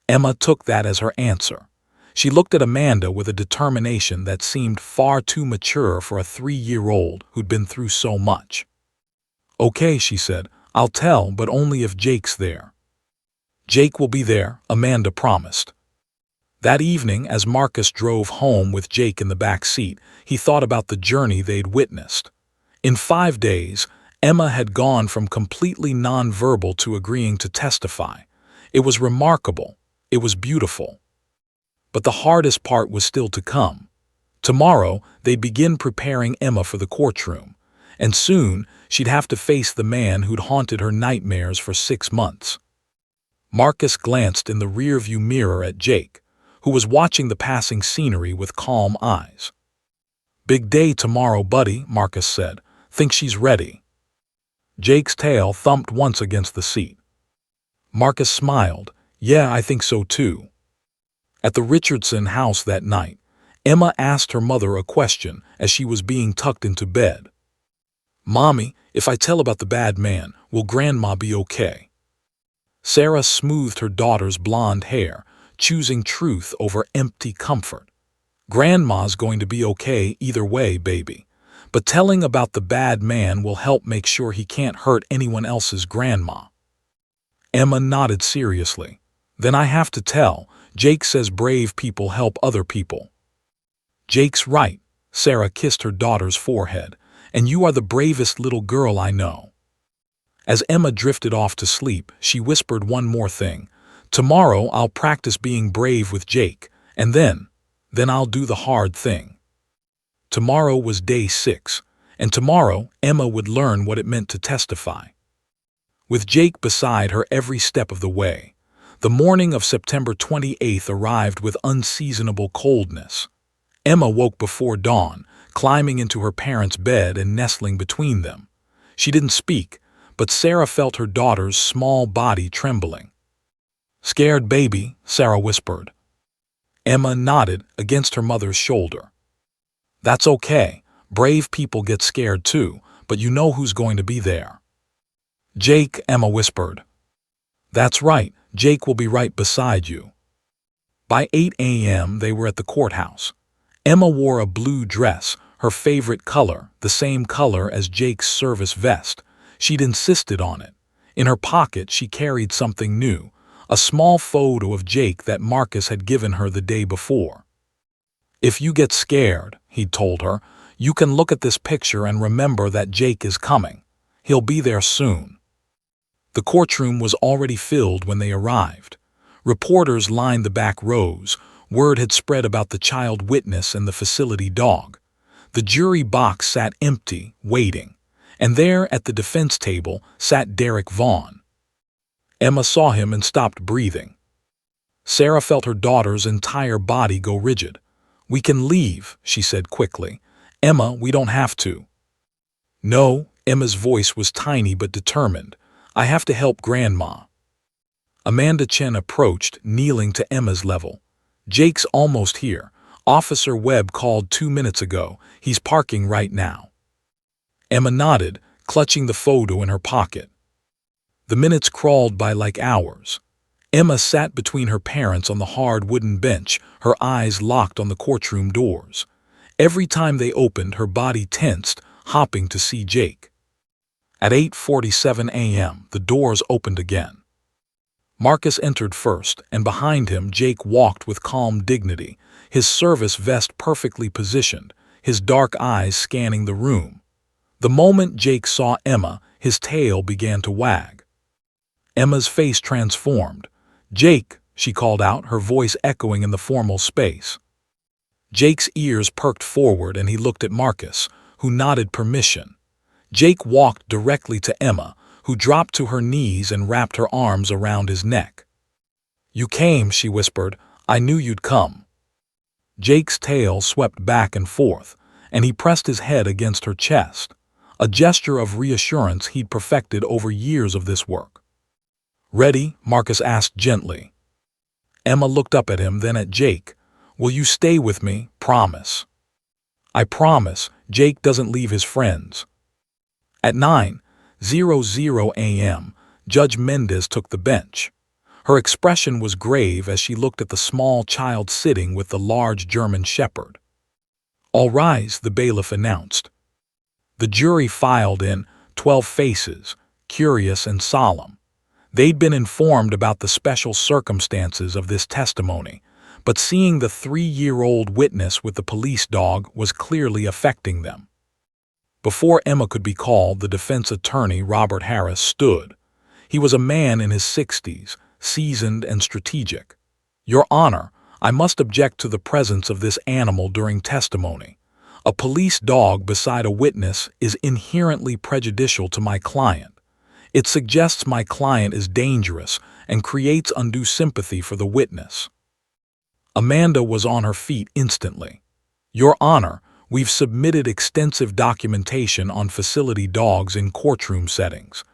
Emma took that as her answer. She looked at Amanda with a determination that seemed far too mature for a 3-year-old who'd been through so much. Okay, she said, I'll tell, but only if Jake's there. Jake will be there, Amanda promised. That evening, as Marcus drove home with Jake in the back seat, he thought about the journey they'd witnessed. In 5 days, Emma had gone from completely nonverbal to agreeing to testify. It was remarkable. It was beautiful. But the hardest part was still to come. Tomorrow, they'd begin preparing Emma for the courtroom, and soon she'd have to face the man who'd haunted her nightmares for 6 months. Marcus glanced in the rearview mirror at Jake, who was watching the passing scenery with calm eyes. Big day tomorrow, buddy, Marcus said. Think she's ready? Jake's tail thumped once against the seat. Marcus smiled. Yeah, I think so too. At the Richardson house that night, Emma asked her mother a question as she was being tucked into bed. Mommy, if I tell about the bad man, will Grandma be okay? Sarah smoothed her daughter's blonde hair, choosing truth over empty comfort. Grandma's going to be okay either way, baby. But telling about the bad man will help make sure he can't hurt anyone else's grandma. Emma nodded seriously. Then I have to tell. Jake says brave people help other people. Jake's right. Sarah kissed her daughter's forehead. And you are the bravest little girl I know. As Emma drifted off to sleep, she whispered one more thing. Tomorrow I'll practice being brave with Jake, and then I'll do the hard thing. Tomorrow was day 6, and tomorrow Emma would learn what it meant to testify. With Jake beside her every step of the way, the morning of September 28th arrived with unseasonable coldness. Emma woke before dawn, climbing into her parents' bed and nestling between them. She didn't speak, but Sarah felt her daughter's small body trembling. Scared baby, Sarah whispered. Emma nodded against her mother's shoulder. That's okay. Brave people get scared too, but you know who's going to be there. Jake, Emma whispered. That's right, Jake will be right beside you. By 8 a.m. they were at the courthouse. Emma wore a blue dress, her favorite color, the same color as Jake's service vest. She'd insisted on it. In her pocket she carried something new, a small photo of Jake that Marcus had given her the day before. If you get scared, he'd told her, you can look at this picture and remember that Jake is coming. He'll be there soon. The courtroom was already filled when they arrived. Reporters lined the back rows. Word had spread about the child witness and the facility dog. The jury box sat empty, waiting. And there at the defense table sat Derek Vaughn. Emma saw him and stopped breathing. Sarah felt her daughter's entire body go rigid. We can leave, she said quickly. Emma, we don't have to. No, Emma's voice was tiny but determined. I have to help Grandma. Amanda Chen approached, kneeling to Emma's level. Jake's almost here. Officer Webb called 2 minutes ago. He's parking right now. Emma nodded, clutching the photo in her pocket. The minutes crawled by like hours. Emma sat between her parents on the hard wooden bench, her eyes locked on the courtroom doors. Every time they opened, her body tensed, hopping to see Jake. At 8:47 a.m., the doors opened again. Marcus entered first, and behind him Jake walked with calm dignity, his service vest perfectly positioned, his dark eyes scanning the room. The moment Jake saw Emma, his tail began to wag. Emma's face transformed. Jake, she called out, her voice echoing in the formal space. Jake's ears perked forward and he looked at Marcus, who nodded permission. Jake walked directly to Emma, who dropped to her knees and wrapped her arms around his neck. You came, she whispered. I knew you'd come. Jake's tail swept back and forth. and he pressed his head against her chest, a gesture of reassurance he'd perfected over years of this work. "Ready?" Marcus asked gently. Emma looked up at him, then at Jake. "Will you stay with me? Promise." "I promise." Jake doesn't leave his friends. At 9:00 a.m., Judge Mendez took the bench. Her expression was grave as she looked at the small child sitting with the large German shepherd. "All rise," the bailiff announced. The jury filed in, 12 faces, curious and solemn. They'd been informed about the special circumstances of this testimony, but seeing the 3-year-old witness with the police dog was clearly affecting them. Before Emma could be called, the defense attorney, Robert Harris, stood. He was a man in his 60s, seasoned and strategic. "Your Honor, I must object to the presence of this animal during testimony. A police dog beside a witness is inherently prejudicial to my client. It suggests my client is dangerous and creates undue sympathy for the witness." Amanda was on her feet instantly. "Your Honor, we've submitted extensive documentation on facility dogs in courtroom settings.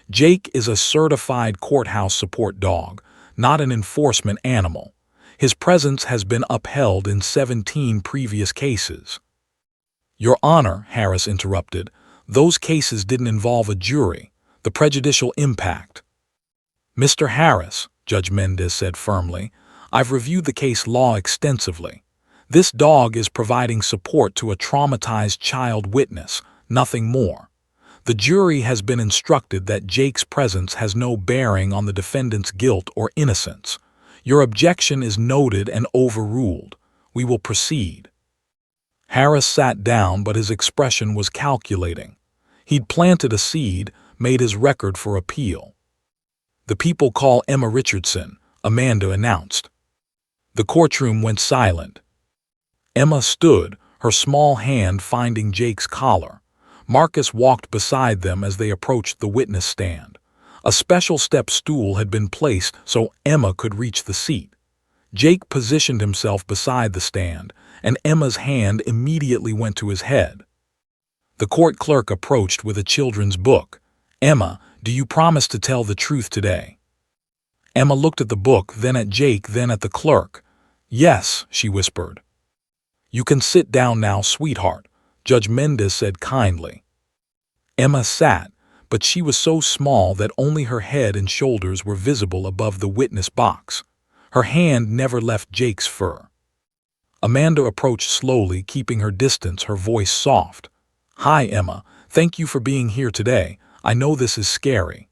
Jake is a certified courthouse support dog, not an enforcement animal. His presence has been upheld in 17 previous cases." "Your Honor," Harris interrupted, "those cases didn't involve a jury. The prejudicial impact." "Mr. Harris," Judge Mendez said firmly, "I've reviewed the case law extensively. This dog is providing support to a traumatized child witness, nothing more. The jury has been instructed that Jake's presence has no bearing on the defendant's guilt or innocence. Your objection is noted and overruled. We will proceed." Harris sat down, but his expression was calculating. He'd planted a seed, made his record for appeal. "The people call Emma Richardson," Amanda announced. The courtroom went silent. Emma stood, her small hand finding Jake's collar. Marcus walked beside them as they approached the witness stand. A special step stool had been placed so Emma could reach the seat. Jake positioned himself beside the stand, and Emma's hand immediately went to his head. The court clerk approached with a children's book. "Emma, do you promise to tell the truth today?" Emma looked at the book, then at Jake, then at the clerk. "Yes," she whispered. "You can sit down now, sweetheart," Judge Mendez said kindly. Emma sat, but she was so small that only her head and shoulders were visible above the witness box. Her hand never left Jake's fur. Amanda approached slowly, keeping her distance, her voice soft. "Hi, Emma. Thank you for being here today. I know this is scary."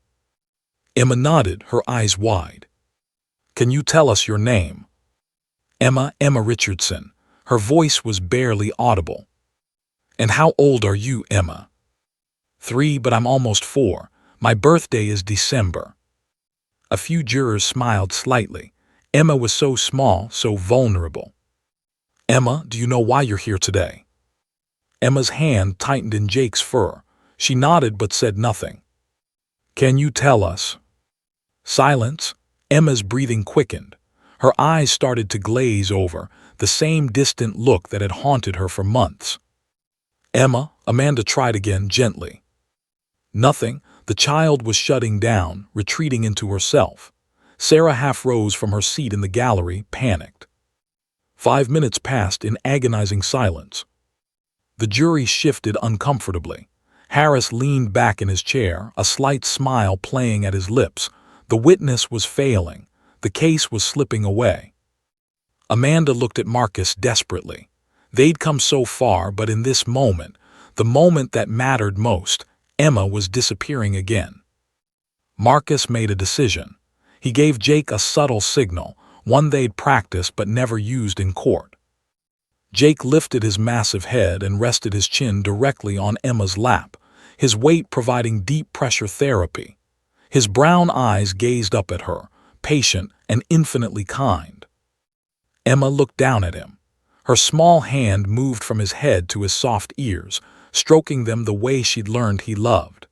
Emma nodded, her eyes wide. "Can you tell us your name?" "Emma Richardson." Her voice was barely audible. "And how old are you, Emma?" 3, but I'm almost 4. My birthday is December." A few jurors smiled slightly. Emma was so small, so vulnerable. "Emma, do you know why you're here today?" Emma's hand tightened in Jake's fur. She nodded but said nothing. "Can you tell us?" Silence. Emma's breathing quickened. Her eyes started to glaze over, the same distant look that had haunted her for months. "Emma," Amanda tried again, gently. Nothing. The child was shutting down, retreating into herself. Sarah half rose from her seat in the gallery, panicked. 5 minutes passed in agonizing silence. The jury shifted uncomfortably. Harris leaned back in his chair, a slight smile playing at his lips. The witness was failing. The case was slipping away. Amanda looked at Marcus desperately. They'd come so far, but in this moment, the moment that mattered most, Emma was disappearing again. Marcus made a decision. He gave Jake a subtle signal, one they'd practiced but never used in court. Jake lifted his massive head and rested his chin directly on Emma's lap, his weight providing deep pressure therapy. His brown eyes gazed up at her, patient and infinitely kind. Emma looked down at him. Her small hand moved from his head to his soft ears, stroking them the way she'd learned he loved.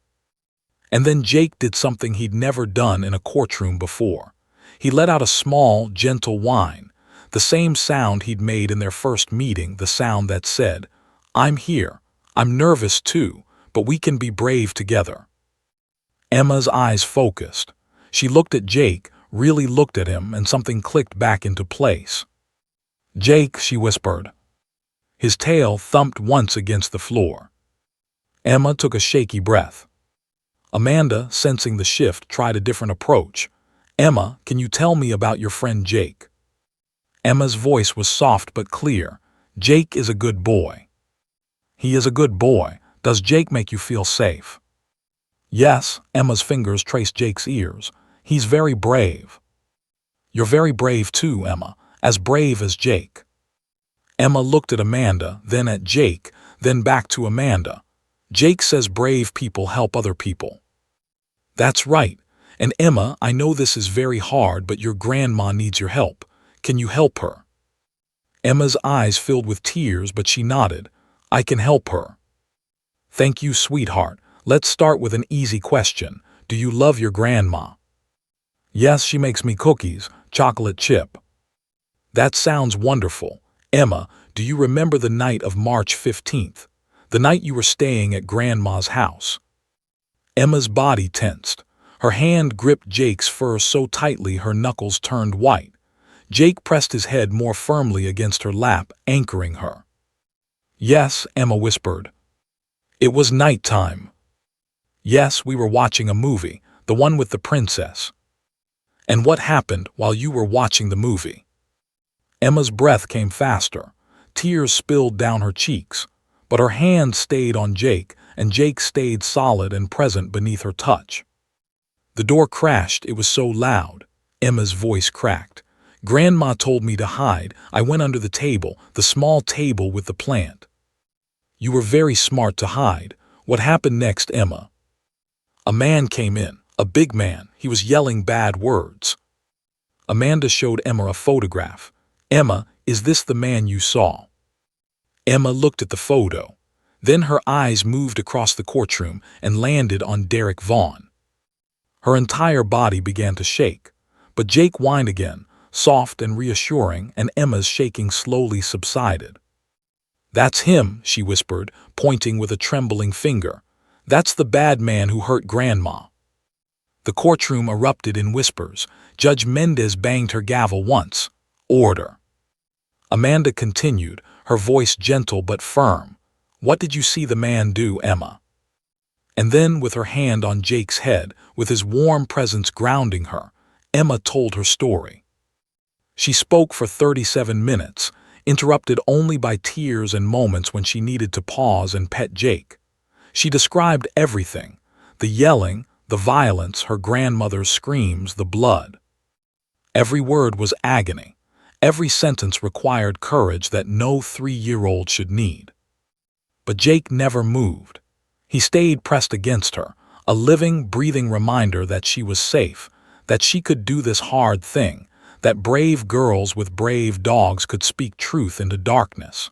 And then Jake did something he'd never done in a courtroom before. He let out a small, gentle whine, the same sound he'd made in their first meeting, the sound that said, I'm here. I'm nervous too, but we can be brave together." Emma's eyes focused. She looked at Jake, really looked at him, and something clicked back into place. "Jake," she whispered. His tail thumped once against the floor. Emma took a shaky breath. Amanda, sensing the shift, tried a different approach. "Emma, can you tell me about your friend Jake?" Emma's voice was soft but clear. "Jake is a good boy." "He is a good boy. Does Jake make you feel safe?" "Yes," Emma's fingers traced Jake's ears. "He's very brave." "You're very brave too, Emma. As brave as Jake." Emma looked at Amanda, then at Jake, then back to Amanda. "Jake says brave people help other people." "That's right. And Emma, I know this is very hard, but your grandma needs your help. Can you help her?" Emma's eyes filled with tears, but she nodded. "I can help her." "Thank you, sweetheart. Let's start with an easy question. Do you love your grandma?" "Yes, she makes me cookies, chocolate chip." "That sounds wonderful. Emma, do you remember the night of March 15th? The night you were staying at Grandma's house?" Emma's body tensed. Her hand gripped Jake's fur so tightly her knuckles turned white. Jake pressed his head more firmly against her lap, anchoring her. "Yes," Emma whispered. "It was nighttime." "Yes, we were watching a movie, the one with the princess." "And what happened while you were watching the movie?" Emma's breath came faster. Tears spilled down her cheeks. But her hand stayed on Jake, and Jake stayed solid and present beneath her touch. The door crashed. It was so loud. Emma's voice cracked. "Grandma told me to hide. I went under the table, the small table with the plant." "You were very smart to hide. What happened next, Emma?" "A man came in, a big man. He was yelling bad words." Amanda showed Emma a photograph. "Emma, is this the man you saw?" Emma looked at the photo. Then her eyes moved across the courtroom and landed on Derek Vaughn. Her entire body began to shake. But Jake whined again, soft and reassuring, and Emma's shaking slowly subsided. "That's him," she whispered, pointing with a trembling finger. "That's the bad man who hurt Grandma." The courtroom erupted in whispers. Judge Mendez banged her gavel once. "Order." Amanda continued, her voice gentle but firm. "What did you see the man do, Emma?" And then, with her hand on Jake's head, with his warm presence grounding her, Emma told her story. She spoke for 37 minutes, interrupted only by tears and moments when she needed to pause and pet Jake. She described everything: the yelling, the violence, her grandmother's screams, the blood. Every word was agony. Every sentence required courage that no 3-year-old should need. But Jake never moved. He stayed pressed against her, a living, breathing reminder that she was safe, that she could do this hard thing, that brave girls with brave dogs could speak truth into darkness.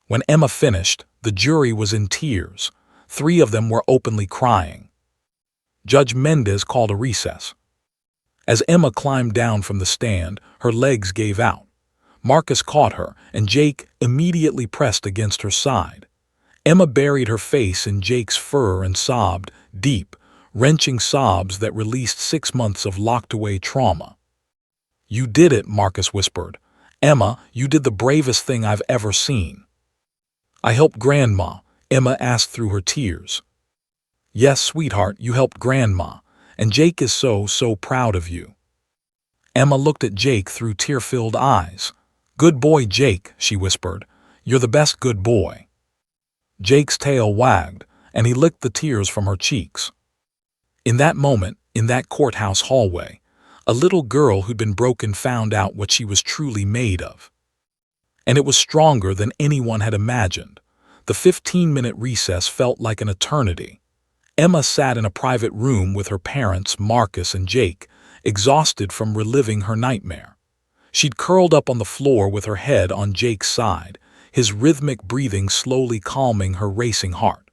When Emma finished, the jury was in tears. 3 of them were openly crying. Judge Mendez called a recess. As Emma climbed down from the stand, her legs gave out. Marcus caught her, and Jake immediately pressed against her side. Emma buried her face in Jake's fur and sobbed, deep, wrenching sobs that released 6 months of locked-away trauma. "You did it," Marcus whispered. "Emma, you did the bravest thing I've ever seen." "I helped Grandma," Emma asked through her tears. "Yes, sweetheart, you helped Grandma. And Jake is so proud of you." Emma looked at Jake through tear-filled eyes. "Good boy, Jake," she whispered. "You're the best good boy." Jake's tail wagged, and he licked the tears from her cheeks. In that moment, in that courthouse hallway, a little girl who'd been broken found out what she was truly made of. And it was stronger than anyone had imagined. The 15-minute recess felt like an eternity. Emma sat in a private room with her parents, Marcus and Jake, exhausted from reliving her nightmare. She'd curled up on the floor with her head on Jake's side, his rhythmic breathing slowly calming her racing heart.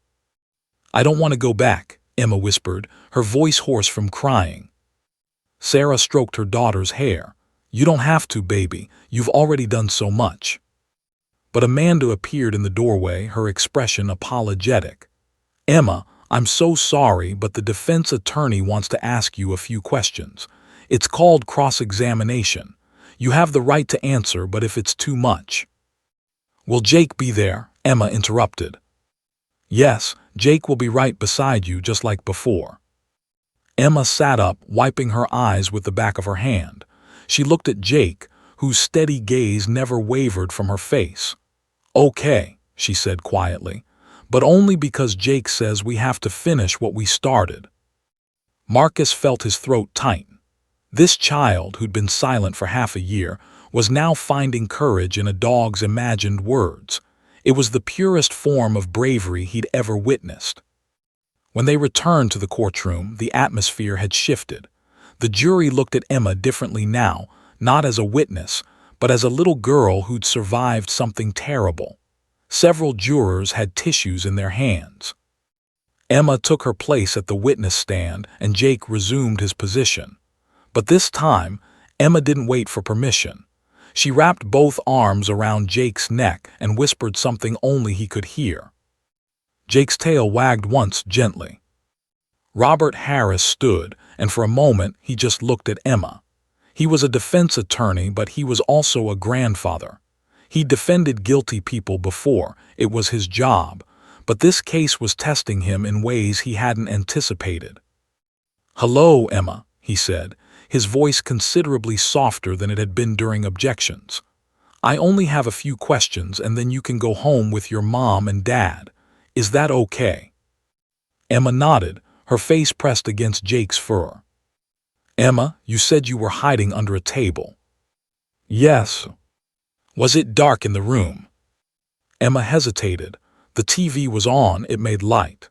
"I don't want to go back," Emma whispered, her voice hoarse from crying. Sarah stroked her daughter's hair. "You don't have to, baby. You've already done so much." But Amanda appeared in the doorway, her expression apologetic. "Emma, I'm so sorry, but the defense attorney wants to ask you a few questions. It's called cross-examination. You have the right to answer, but if it's too much—" "Will Jake be there?" Emma interrupted. "Yes, Jake will be right beside you just like before." Emma sat up, wiping her eyes with the back of her hand. She looked at Jake, whose steady gaze never wavered from her face. "Okay," she said quietly, "but only because Jake says we have to finish what we started." Marcus felt his throat tighten. This child, who'd been silent for half a year, was now finding courage in a dog's imagined words. It was the purest form of bravery he'd ever witnessed. When they returned to the courtroom, the atmosphere had shifted. The jury looked at Emma differently now, not as a witness, but as a little girl who'd survived something terrible. Several jurors had tissues in their hands. Emma took her place at the witness stand, and Jake resumed his position. But this time, Emma didn't wait for permission. She wrapped both arms around Jake's neck and whispered something only he could hear. Jake's tail wagged once gently. Robert Harris stood, and for a moment he just looked at Emma. He was a defense attorney, but he was also a grandfather. He'd defended guilty people before, it was his job, but this case was testing him in ways he hadn't anticipated. "Hello, Emma," he said, his voice considerably softer than it had been during objections. "I only have a few questions, and then you can go home with your mom and dad. Is that okay?" Emma nodded, her face pressed against Jake's fur. "Emma, you said you were hiding under a table." "Yes." "Was it dark in the room?" Emma hesitated. The TV was on, it made light.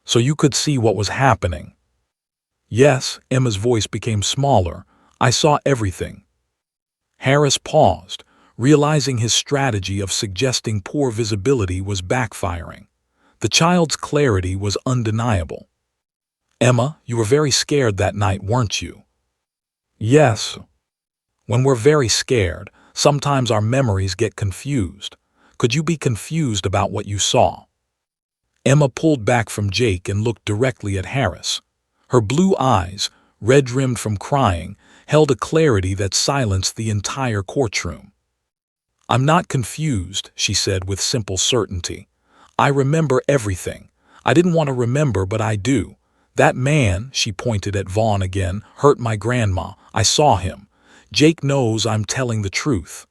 "So you could see what was happening?" "Yes," Emma's voice became smaller. "I saw everything." Harris paused, realizing his strategy of suggesting poor visibility was backfiring. The child's clarity was undeniable. "Emma, you were very scared that night, weren't you?" "Yes." "When we're very scared, sometimes our memories get confused. Could you be confused about what you saw?" Emma pulled back from Jake and looked directly at Harris. Her blue eyes, red-rimmed from crying, held a clarity that silenced the entire courtroom. "I'm not confused," she said with simple certainty. "I remember everything. I didn't want to remember, but I do. That man," she pointed at Vaughn again, "hurt my grandma. I saw him. Jake knows I'm telling the truth."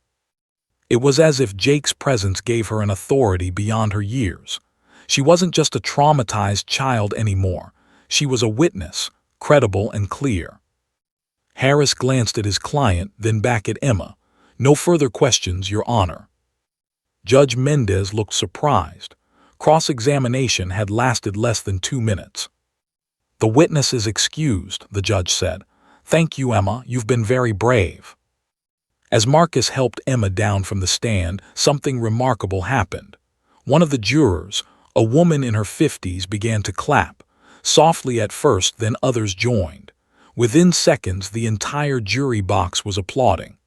It was as if Jake's presence gave her an authority beyond her years. She wasn't just a traumatized child anymore. She was a witness, credible and clear. Harris glanced at his client, then back at Emma. "No further questions, Your Honor." Judge Mendez looked surprised. Cross-examination had lasted less than 2 minutes. "The witness is excused," the judge said. "Thank you, Emma. You've been very brave." As Marcus helped Emma down from the stand, something remarkable happened. One of the jurors, a woman in her 50s, began to clap. Softly at first, then others joined. Within seconds, the entire jury box was applauding.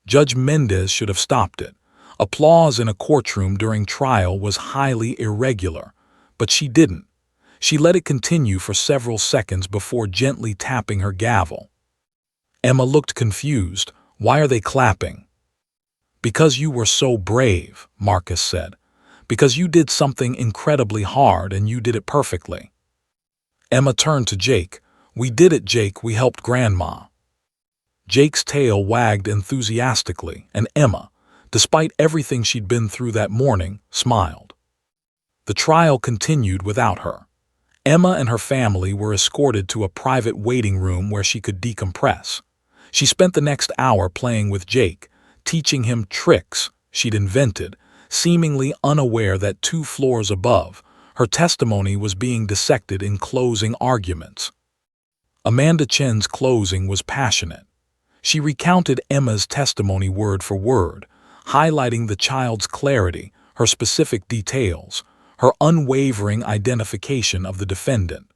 Judge Mendez should have stopped it. Applause in a courtroom during trial was highly irregular, but she didn't. She let it continue for several seconds before gently tapping her gavel. Emma looked confused. "Why are they clapping?" "Because you were so brave," Marcus said. "Because you did something incredibly hard and you did it perfectly." Emma turned to Jake. "We did it, Jake. We helped Grandma." Jake's tail wagged enthusiastically, and Emma, despite everything she'd been through that morning, smiled. The trial continued without her. Emma and her family were escorted to a private waiting room where she could decompress. She spent the next hour playing with Jake, teaching him tricks she'd invented, seemingly unaware that 2 floors above, her testimony was being dissected in closing arguments. Amanda Chen's closing was passionate. She recounted Emma's testimony word for word, highlighting the child's clarity, her specific details, her unwavering identification of the defendant.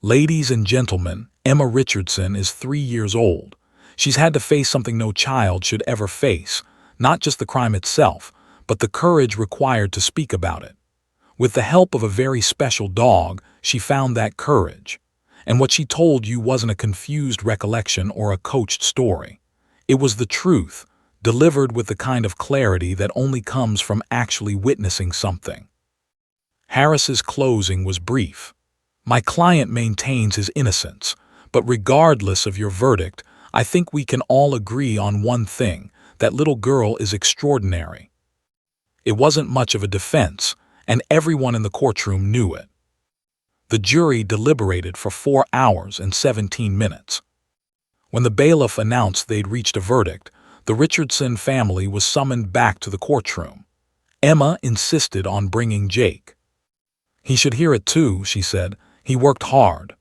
"Ladies and gentlemen, Emma Richardson is 3 years old. She's had to face something no child should ever face, Not just the crime itself, but the courage required to speak about it. With the help of a very special dog, she found that courage. And what she told you wasn't a confused recollection or a coached story. It was the truth, delivered with the kind of clarity that only comes from actually witnessing something. Harris's closing was brief. My client maintains his innocence, but regardless of your verdict, I think we can all agree on one thing: that little girl is extraordinary. It wasn't much of a defense, and everyone in the courtroom knew it. The jury deliberated for 4 hours and 17 minutes. When the bailiff announced they'd reached a verdict, the Richardson family was summoned back to the courtroom. Emma insisted on bringing Jake. "He should hear it too," she said. "He worked hard."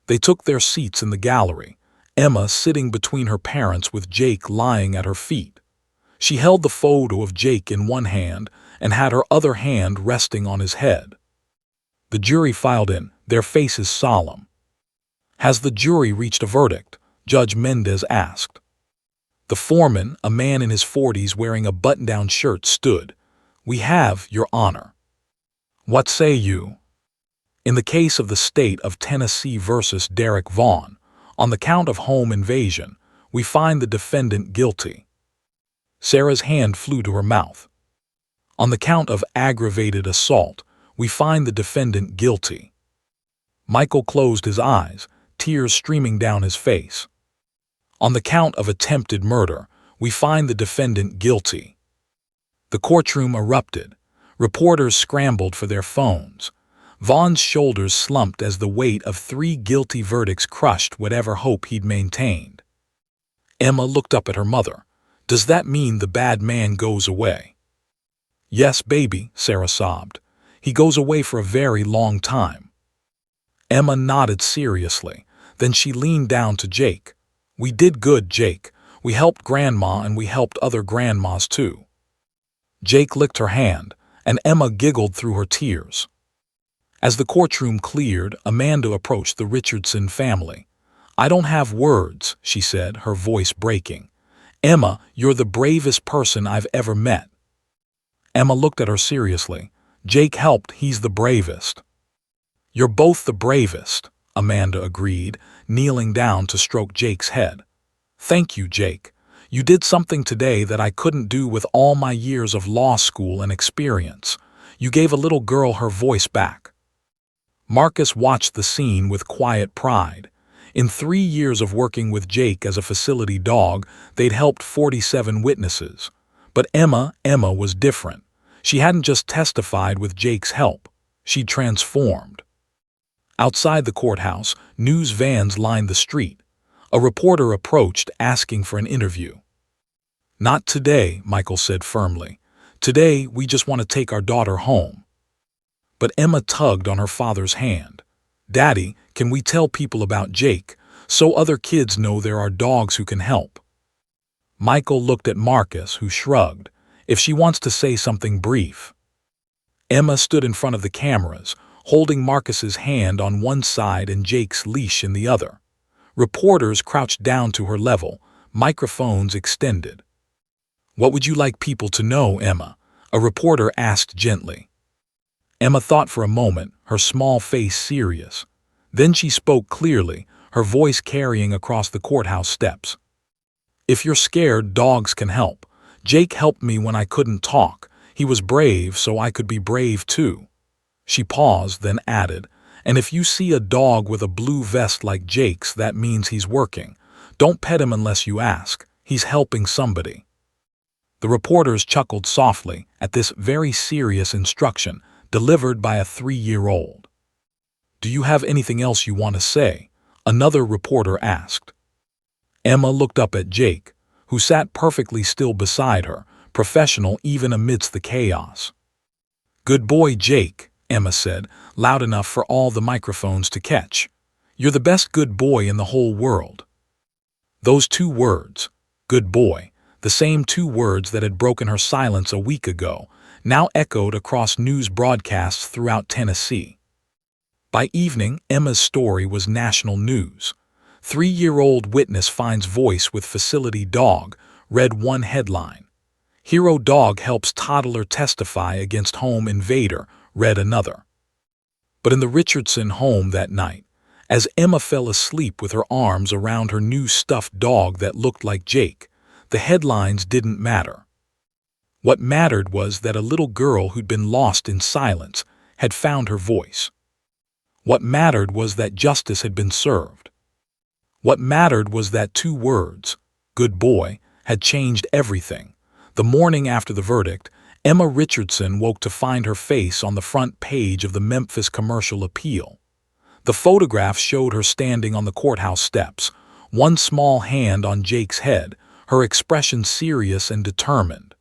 They took their seats in the gallery, Emma sitting between her parents with Jake lying at her feet. She held the photo of Jake in one hand and had her other hand resting on his head. The jury filed in, their faces solemn. "Has the jury reached a verdict?" Judge Mendez asked. The foreman, a man in his 40s wearing a button-down shirt, stood. "We have, Your Honor." "What say you?" In the case of the state of Tennessee versus Derek Vaughn, on the count of home invasion, we find the defendant guilty. Sarah's hand flew to her mouth. On the count of aggravated assault, we find the defendant guilty. Michael closed his eyes, tears streaming down his face. On the count of attempted murder, we find the defendant guilty. The courtroom erupted. Reporters scrambled for their phones. Vaughn's shoulders slumped as the weight of 3 guilty verdicts crushed whatever hope he'd maintained. Emma looked up at her mother. "Does that mean the bad man goes away?" "Yes, baby," Sarah sobbed. "He goes away for a very long time." Emma nodded seriously. Then she leaned down to Jake. "We did good, Jake. We helped Grandma and we helped other grandmas too." Jake licked her hand, and Emma giggled through her tears. As the courtroom cleared, Amanda approached the Richardson family. "I don't have words," she said, her voice breaking. "Emma, you're the bravest person I've ever met." Emma looked at her seriously. "Jake helped, he's the bravest." "You're both the bravest," Amanda agreed, kneeling down to stroke Jake's head. "Thank you, Jake. You did something today that I couldn't do with all my years of law school and experience. You gave a little girl her voice back." Marcus watched the scene with quiet pride. In 3 years of working with Jake as a facility dog, they'd helped 47 witnesses. But Emma was different. She hadn't just testified with Jake's help. She'd transformed. Outside the courthouse, news vans lined the street. A reporter approached, asking for an interview. "Not today," Michael said firmly. "Today, we just want to take our daughter home." But Emma tugged on her father's hand. "Daddy, can we tell people about Jake, so other kids know there are dogs who can help?" Michael looked at Marcus, who shrugged. "If she wants to say something brief." Emma stood in front of the cameras, holding Marcus's hand on one side and Jake's leash in the other. Reporters crouched down to her level, microphones extended. "What would you like people to know, Emma?" a reporter asked gently. Emma thought for a moment, her small face serious. Then she spoke clearly, her voice carrying across the courthouse steps. "If you're scared, dogs can help. Jake helped me when I couldn't talk. He was brave, so I could be brave too." She paused, then added, "And if you see a dog with a blue vest like Jake's, that means he's working. Don't pet him unless you ask. He's helping somebody." The reporters chuckled softly at this very serious instruction delivered by a 3-year-old. "Do you have anything else you want to say?" another reporter asked. Emma looked up at Jake, who sat perfectly still beside her, professional even amidst the chaos. "Good boy, Jake," Emma said, loud enough for all the microphones to catch. "You're the best good boy in the whole world." Those 2 words, good boy, the same 2 words that had broken her silence a week ago, now echoed across news broadcasts throughout Tennessee. By evening, Emma's story was national news. 3-year-old witness finds voice with facility dog, read one headline. Hero dog helps toddler testify against home invader, read another. But in the Richardson home that night, as Emma fell asleep with her arms around her new stuffed dog that looked like Jake, the headlines didn't matter. What mattered was that a little girl who'd been lost in silence had found her voice. What mattered was that justice had been served. What mattered was that 2 words, "good boy," had changed everything. The morning after the verdict, Emma Richardson woke to find her face on the front page of the Memphis Commercial Appeal. The photograph showed her standing on the courthouse steps, one small hand on Jake's head, her expression serious and determined.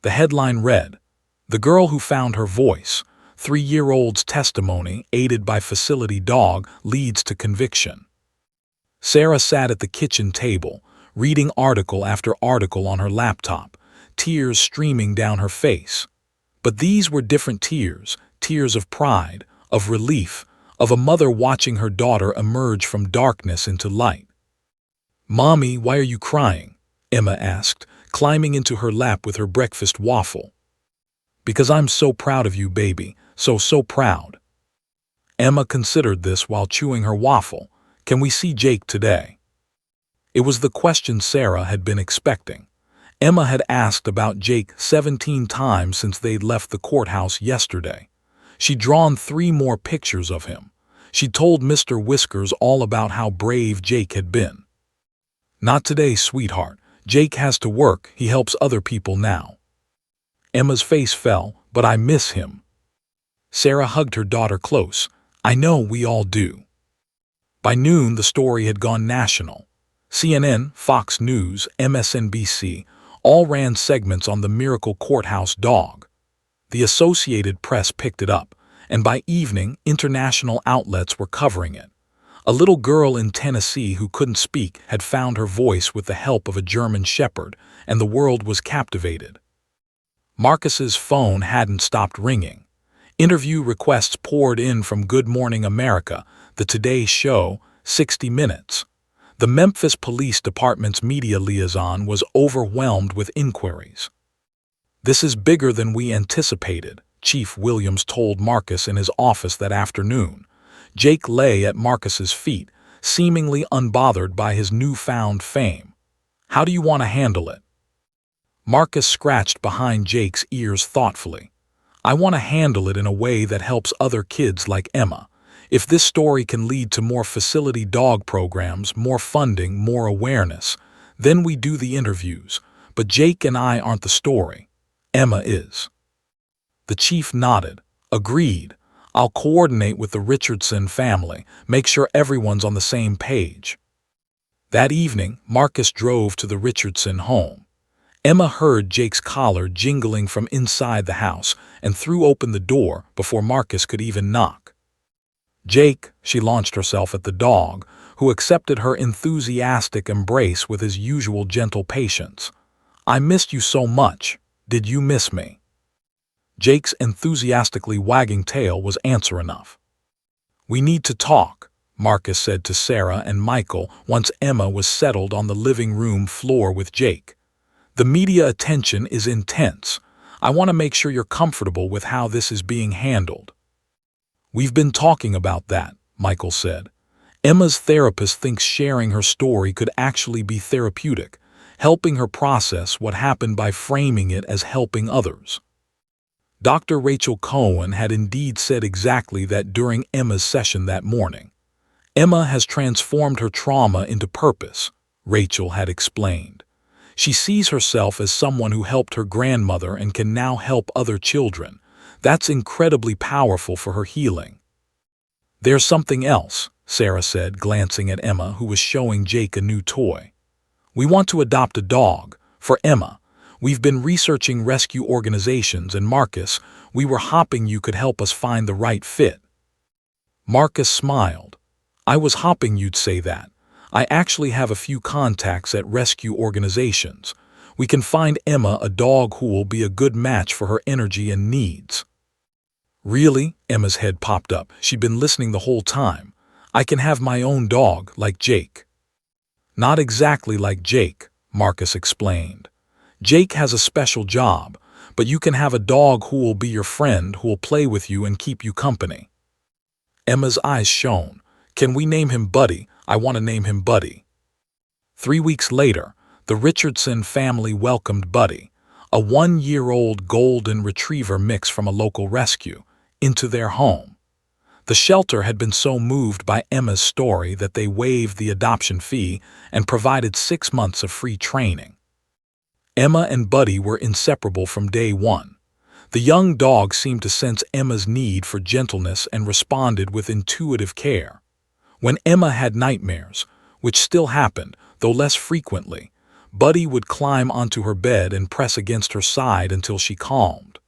The headline read, "The Girl Who Found Her Voice, 3-year-old's Testimony Aided by Facility Dog Leads to Conviction." Sarah sat at the kitchen table, reading article after article on her laptop, tears streaming down her face. But these were different tears, tears of pride, of relief, of a mother watching her daughter emerge from darkness into light. "Mommy, why are you crying?" Emma asked, climbing into her lap with her breakfast waffle. "Because I'm so proud of you, baby, so proud." Emma considered this while chewing her waffle. "Can we see Jake today?" It was the question Sarah had been expecting. Emma had asked about Jake 17 times since they'd left the courthouse yesterday. She'd drawn 3 more pictures of him. She told Mr. Whiskers all about how brave Jake had been. "Not today, sweetheart. Jake has to work, he helps other people now." Emma's face fell. "But I miss him." Sarah hugged her daughter close. "I know, we all do." By noon, the story had gone national. CNN, Fox News, MSNBC all ran segments on the miracle courthouse dog. The Associated Press picked it up, and by evening, international outlets were covering it. A little girl in Tennessee who couldn't speak had found her voice with the help of a German shepherd, and the world was captivated. Marcus's phone hadn't stopped ringing. Interview requests poured in from Good Morning America, The Today Show, 60 Minutes. The Memphis Police Department's media liaison was overwhelmed with inquiries. "This is bigger than we anticipated," Chief Williams told Marcus in his office that afternoon. Jake lay at Marcus's feet, seemingly unbothered by his newfound fame. "How do you want to handle it?" Marcus scratched behind Jake's ears thoughtfully. "I want to handle it in a way that helps other kids like Emma. If this story can lead to more facility dog programs, more funding, more awareness, then we do the interviews. But Jake and I aren't the story. Emma is." The chief nodded. "Agreed. I'll coordinate with the Richardson family, make sure everyone's on the same page." That evening, Marcus drove to the Richardson home. Emma heard Jake's collar jingling from inside the house and threw open the door before Marcus could even knock. "Jake," she launched herself at the dog, who accepted her enthusiastic embrace with his usual gentle patience. "I missed you so much. Did you miss me?" Jake's enthusiastically wagging tail was answer enough. "We need to talk," Marcus said to Sarah and Michael once Emma was settled on the living room floor with Jake. "The media attention is intense. I want to make sure you're comfortable with how this is being handled." "We've been talking about that," Michael said. "Emma's therapist thinks sharing her story could actually be therapeutic, helping her process what happened by framing it as helping others." Dr. Rachel Cohen had indeed said exactly that during Emma's session that morning. "Emma has transformed her trauma into purpose," Rachel had explained. "She sees herself as someone who helped her grandmother and can now help other children. That's incredibly powerful for her healing." "There's something else," Sarah said, glancing at Emma, who was showing Jake a new toy. "We want to adopt a dog, for Emma. We've been researching rescue organizations, and Marcus, we were hoping you could help us find the right fit." Marcus smiled. "I was hoping you'd say that. I actually have a few contacts at rescue organizations. We can find Emma a dog who will be a good match for her energy and needs." "Really?" Emma's head popped up. She'd been listening the whole time. "I can have my own dog, like Jake." "Not exactly like Jake," Marcus explained. Jake has a special job, but you can have a dog who will be your friend, who will play with you and keep you company." Emma's eyes shone. "Can we name him Buddy? I want to name him Buddy." 3 weeks later, the Richardson family welcomed Buddy, a 1-year-old golden retriever mix from a local rescue, into their home. The shelter had been so moved by Emma's story that they waived the adoption fee and provided 6 months of free training. Emma and Buddy were inseparable from day one. The young dog seemed to sense Emma's need for gentleness and responded with intuitive care. When Emma had nightmares, which still happened, though less frequently, Buddy would climb onto her bed and press against her side until she calmed.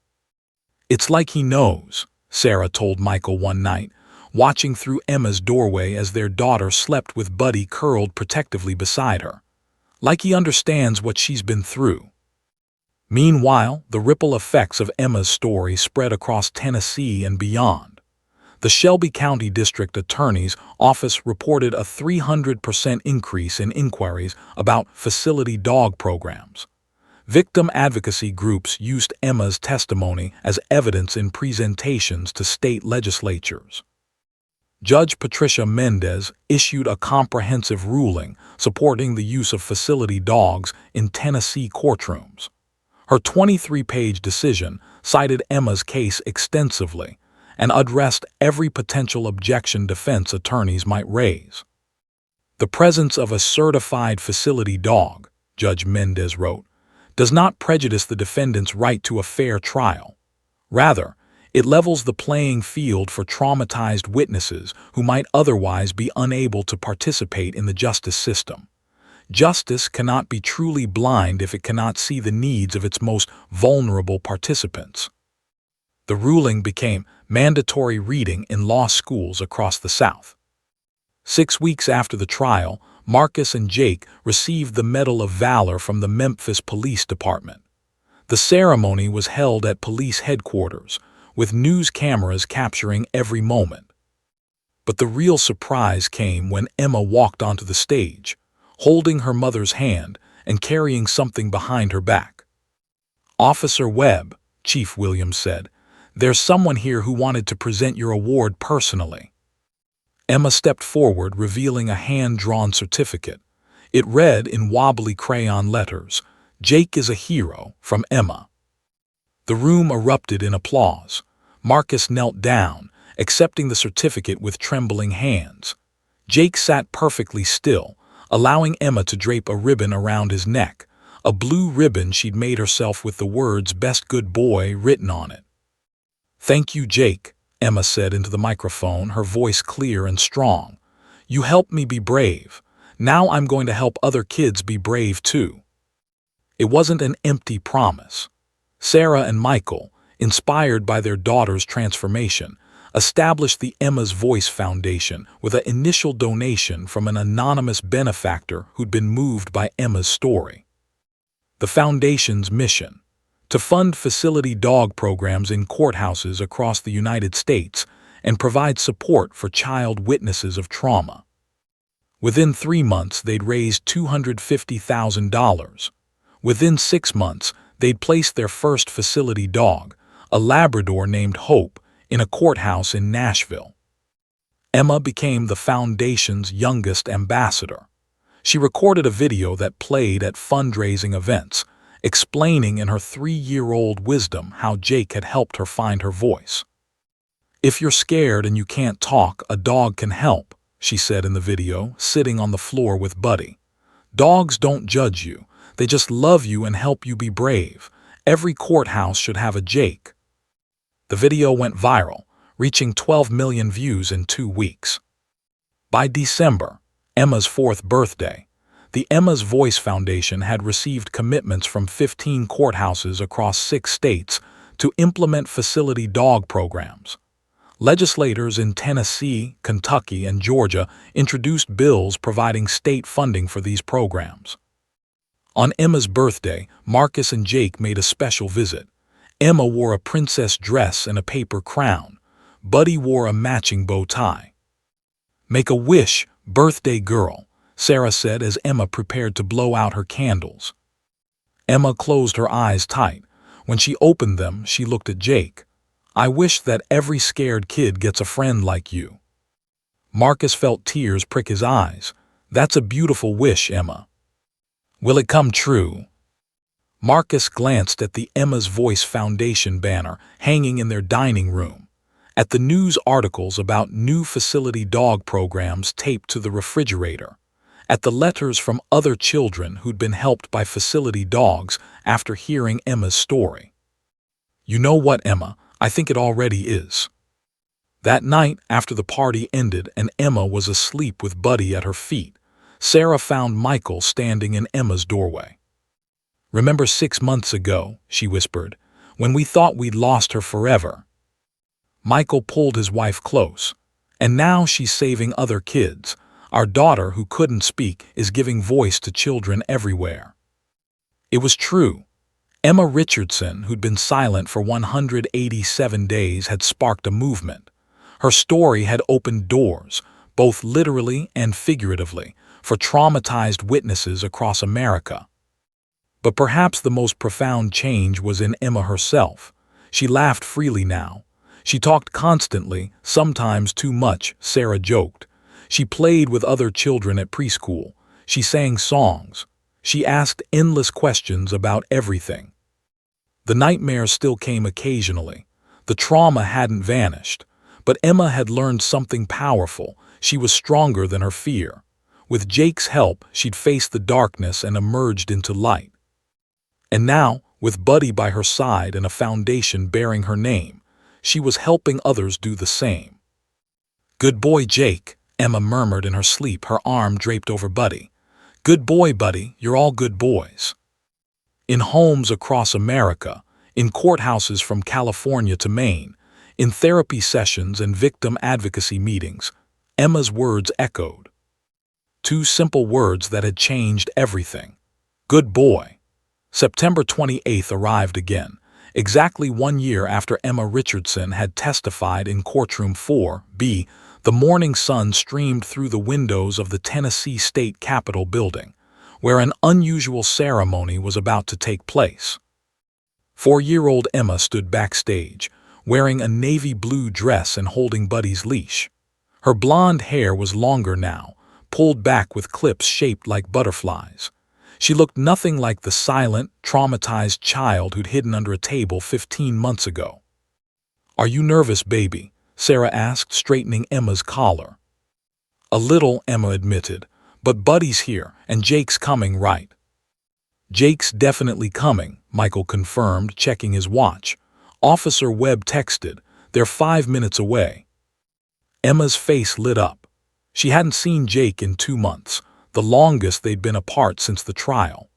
"It's like he knows," Sarah told Michael one night, watching through Emma's doorway as their daughter slept with Buddy curled protectively beside her. "Like he understands what she's been through." Meanwhile, the ripple effects of Emma's story spread across Tennessee and beyond. The Shelby County District Attorney's Office reported a 300% increase in inquiries about facility dog programs. Victim advocacy groups used Emma's testimony as evidence in presentations to state legislatures. Judge Patricia Mendez issued a comprehensive ruling supporting the use of facility dogs in Tennessee courtrooms. Her 23-page decision cited Emma's case extensively and addressed every potential objection defense attorneys might raise. "The presence of a certified facility dog," Judge Mendez wrote, "does not prejudice the defendant's right to a fair trial. Rather, it levels the playing field for traumatized witnesses who might otherwise be unable to participate in the justice system. Justice cannot be truly blind if it cannot see the needs of its most vulnerable participants." The ruling became mandatory reading in law schools across the South. 6 weeks after the trial, Marcus and Jake received the Medal of Valor from the Memphis Police Department. The ceremony was held at police headquarters, with news cameras capturing every moment. But the real surprise came when Emma walked onto the stage, holding her mother's hand and carrying something behind her back. "Officer Webb," Chief Williams said, "there's someone here who wanted to present your award personally." Emma stepped forward, revealing a hand-drawn certificate. It read in wobbly crayon letters, "Jake is a hero, from Emma." The room erupted in applause. Marcus knelt down, accepting the certificate with trembling hands. Jake sat perfectly still, allowing Emma to drape a ribbon around his neck, a blue ribbon she'd made herself with the words "Best Good Boy" written on it. "Thank you, Jake," Emma said into the microphone, her voice clear and strong. "You helped me be brave. Now I'm going to help other kids be brave too." It wasn't an empty promise. Sarah and Michael, inspired by their daughter's transformation, established the Emma's Voice Foundation with an initial donation from an anonymous benefactor who'd been moved by Emma's story. The foundation's mission: to fund facility dog programs in courthouses across the United States and provide support for child witnesses of trauma. Within 3 months, they'd raised $250,000. Within 6 months, they'd placed their first facility dog, a Labrador named Hope, in a courthouse in Nashville. Emma became the foundation's youngest ambassador. She recorded a video that played at fundraising events, explaining in her 3-year-old wisdom how Jake had helped her find her voice. "If you're scared and you can't talk, a dog can help," she said in the video, sitting on the floor with Buddy. "Dogs don't judge you. They just love you and help you be brave. Every courthouse should have a Jake." The video went viral, reaching 12 million views in 2 weeks. By December, Emma's 4th birthday, the Emma's Voice Foundation had received commitments from 15 courthouses across 6 states to implement facility dog programs. Legislators in Tennessee, Kentucky, and Georgia introduced bills providing state funding for these programs. On Emma's birthday, Marcus and Jake made a special visit. Emma wore a princess dress and a paper crown. Buddy wore a matching bow tie. "Make a wish, birthday girl," Sarah said as Emma prepared to blow out her candles. Emma closed her eyes tight. When she opened them, she looked at Jake. "I wish that every scared kid gets a friend like you." Marcus felt tears prick his eyes. "That's a beautiful wish, Emma. Will it come true?" Marcus glanced at the Emma's Voice Foundation banner hanging in their dining room, at the news articles about new facility dog programs taped to the refrigerator, at the letters from other children who'd been helped by facility dogs after hearing Emma's story. "You know what, Emma? I think it already is." That night, after the party ended and Emma was asleep with Buddy at her feet, Sarah found Michael standing in Emma's doorway. "Remember 6 months ago," she whispered, "when we thought we'd lost her forever?" Michael pulled his wife close. "And now she's saving other kids. Our daughter, who couldn't speak, is giving voice to children everywhere." It was true. Emma Richardson, who'd been silent for 187 days, had sparked a movement. Her story had opened doors, both literally and figuratively, for traumatized witnesses across America. But perhaps the most profound change was in Emma herself. She laughed freely now. She talked constantly, sometimes too much, Sarah joked. She played with other children at preschool. She sang songs. She asked endless questions about everything. The nightmares still came occasionally. The trauma hadn't vanished. But Emma had learned something powerful. She was stronger than her fear. With Jake's help, she'd faced the darkness and emerged into light. And now, with Buddy by her side and a foundation bearing her name, she was helping others do the same. "Good boy, Jake," Emma murmured in her sleep, her arm draped over Buddy. "Good boy, Buddy, you're all good boys." In homes across America, in courthouses from California to Maine, in therapy sessions and victim advocacy meetings, Emma's words echoed. 2 simple words that had changed everything. Good boy. September 28th arrived again, exactly 1 year after Emma Richardson had testified in Courtroom 4B. The morning sun streamed through the windows of the Tennessee State Capitol building, where an unusual ceremony was about to take place. 4-year-old Emma stood backstage, wearing a navy blue dress and holding Buddy's leash. Her blonde hair was longer now, pulled back with clips shaped like butterflies. She looked nothing like the silent, traumatized child who'd hidden under a table 15 months ago. "Are you nervous, baby?" Sarah asked, straightening Emma's collar. "A little," Emma admitted, "but Buddy's here, and Jake's coming, right?" "Jake's definitely coming," Michael confirmed, checking his watch. Officer Webb texted, "They're 5 minutes away." Emma's face lit up. She hadn't seen Jake in 2 months, the longest they'd been apart since the trial.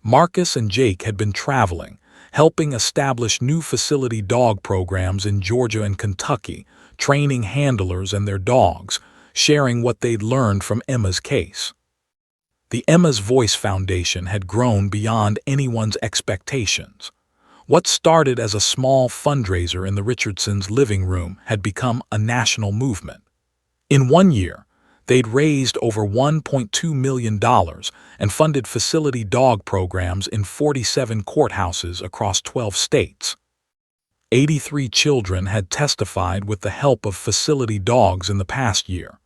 Marcus and Jake had been traveling, helping establish new facility dog programs in Georgia and Kentucky, training handlers and their dogs, sharing what they'd learned from Emma's case. The Emma's Voice Foundation had grown beyond anyone's expectations. What started as a small fundraiser in the Richardsons' living room had become a national movement. In 1 year, they'd raised over $1.2 million and funded facility dog programs in 47 courthouses across 12 states. 83 children had testified with the help of facility dogs in the past year.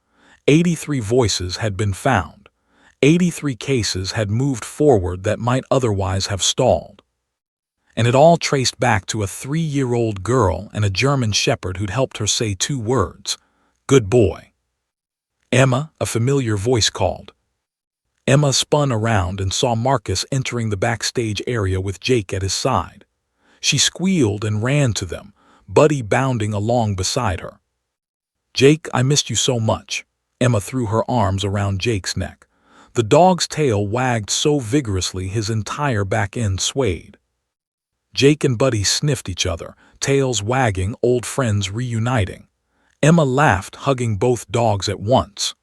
83 voices had been found. 83 cases had moved forward that might otherwise have stalled. And it all traced back to a 3-year-old girl and a German shepherd who'd helped her say 2 words, "Good boy." "Emma," a familiar voice called. Emma spun around and saw Marcus entering the backstage area with Jake at his side. She squealed and ran to them, Buddy bounding along beside her. "Jake, I missed you so much." Emma threw her arms around Jake's neck. The dog's tail wagged so vigorously his entire back end swayed. Jake and Buddy sniffed each other, tails wagging, old friends reuniting. Emma laughed, hugging both dogs at once.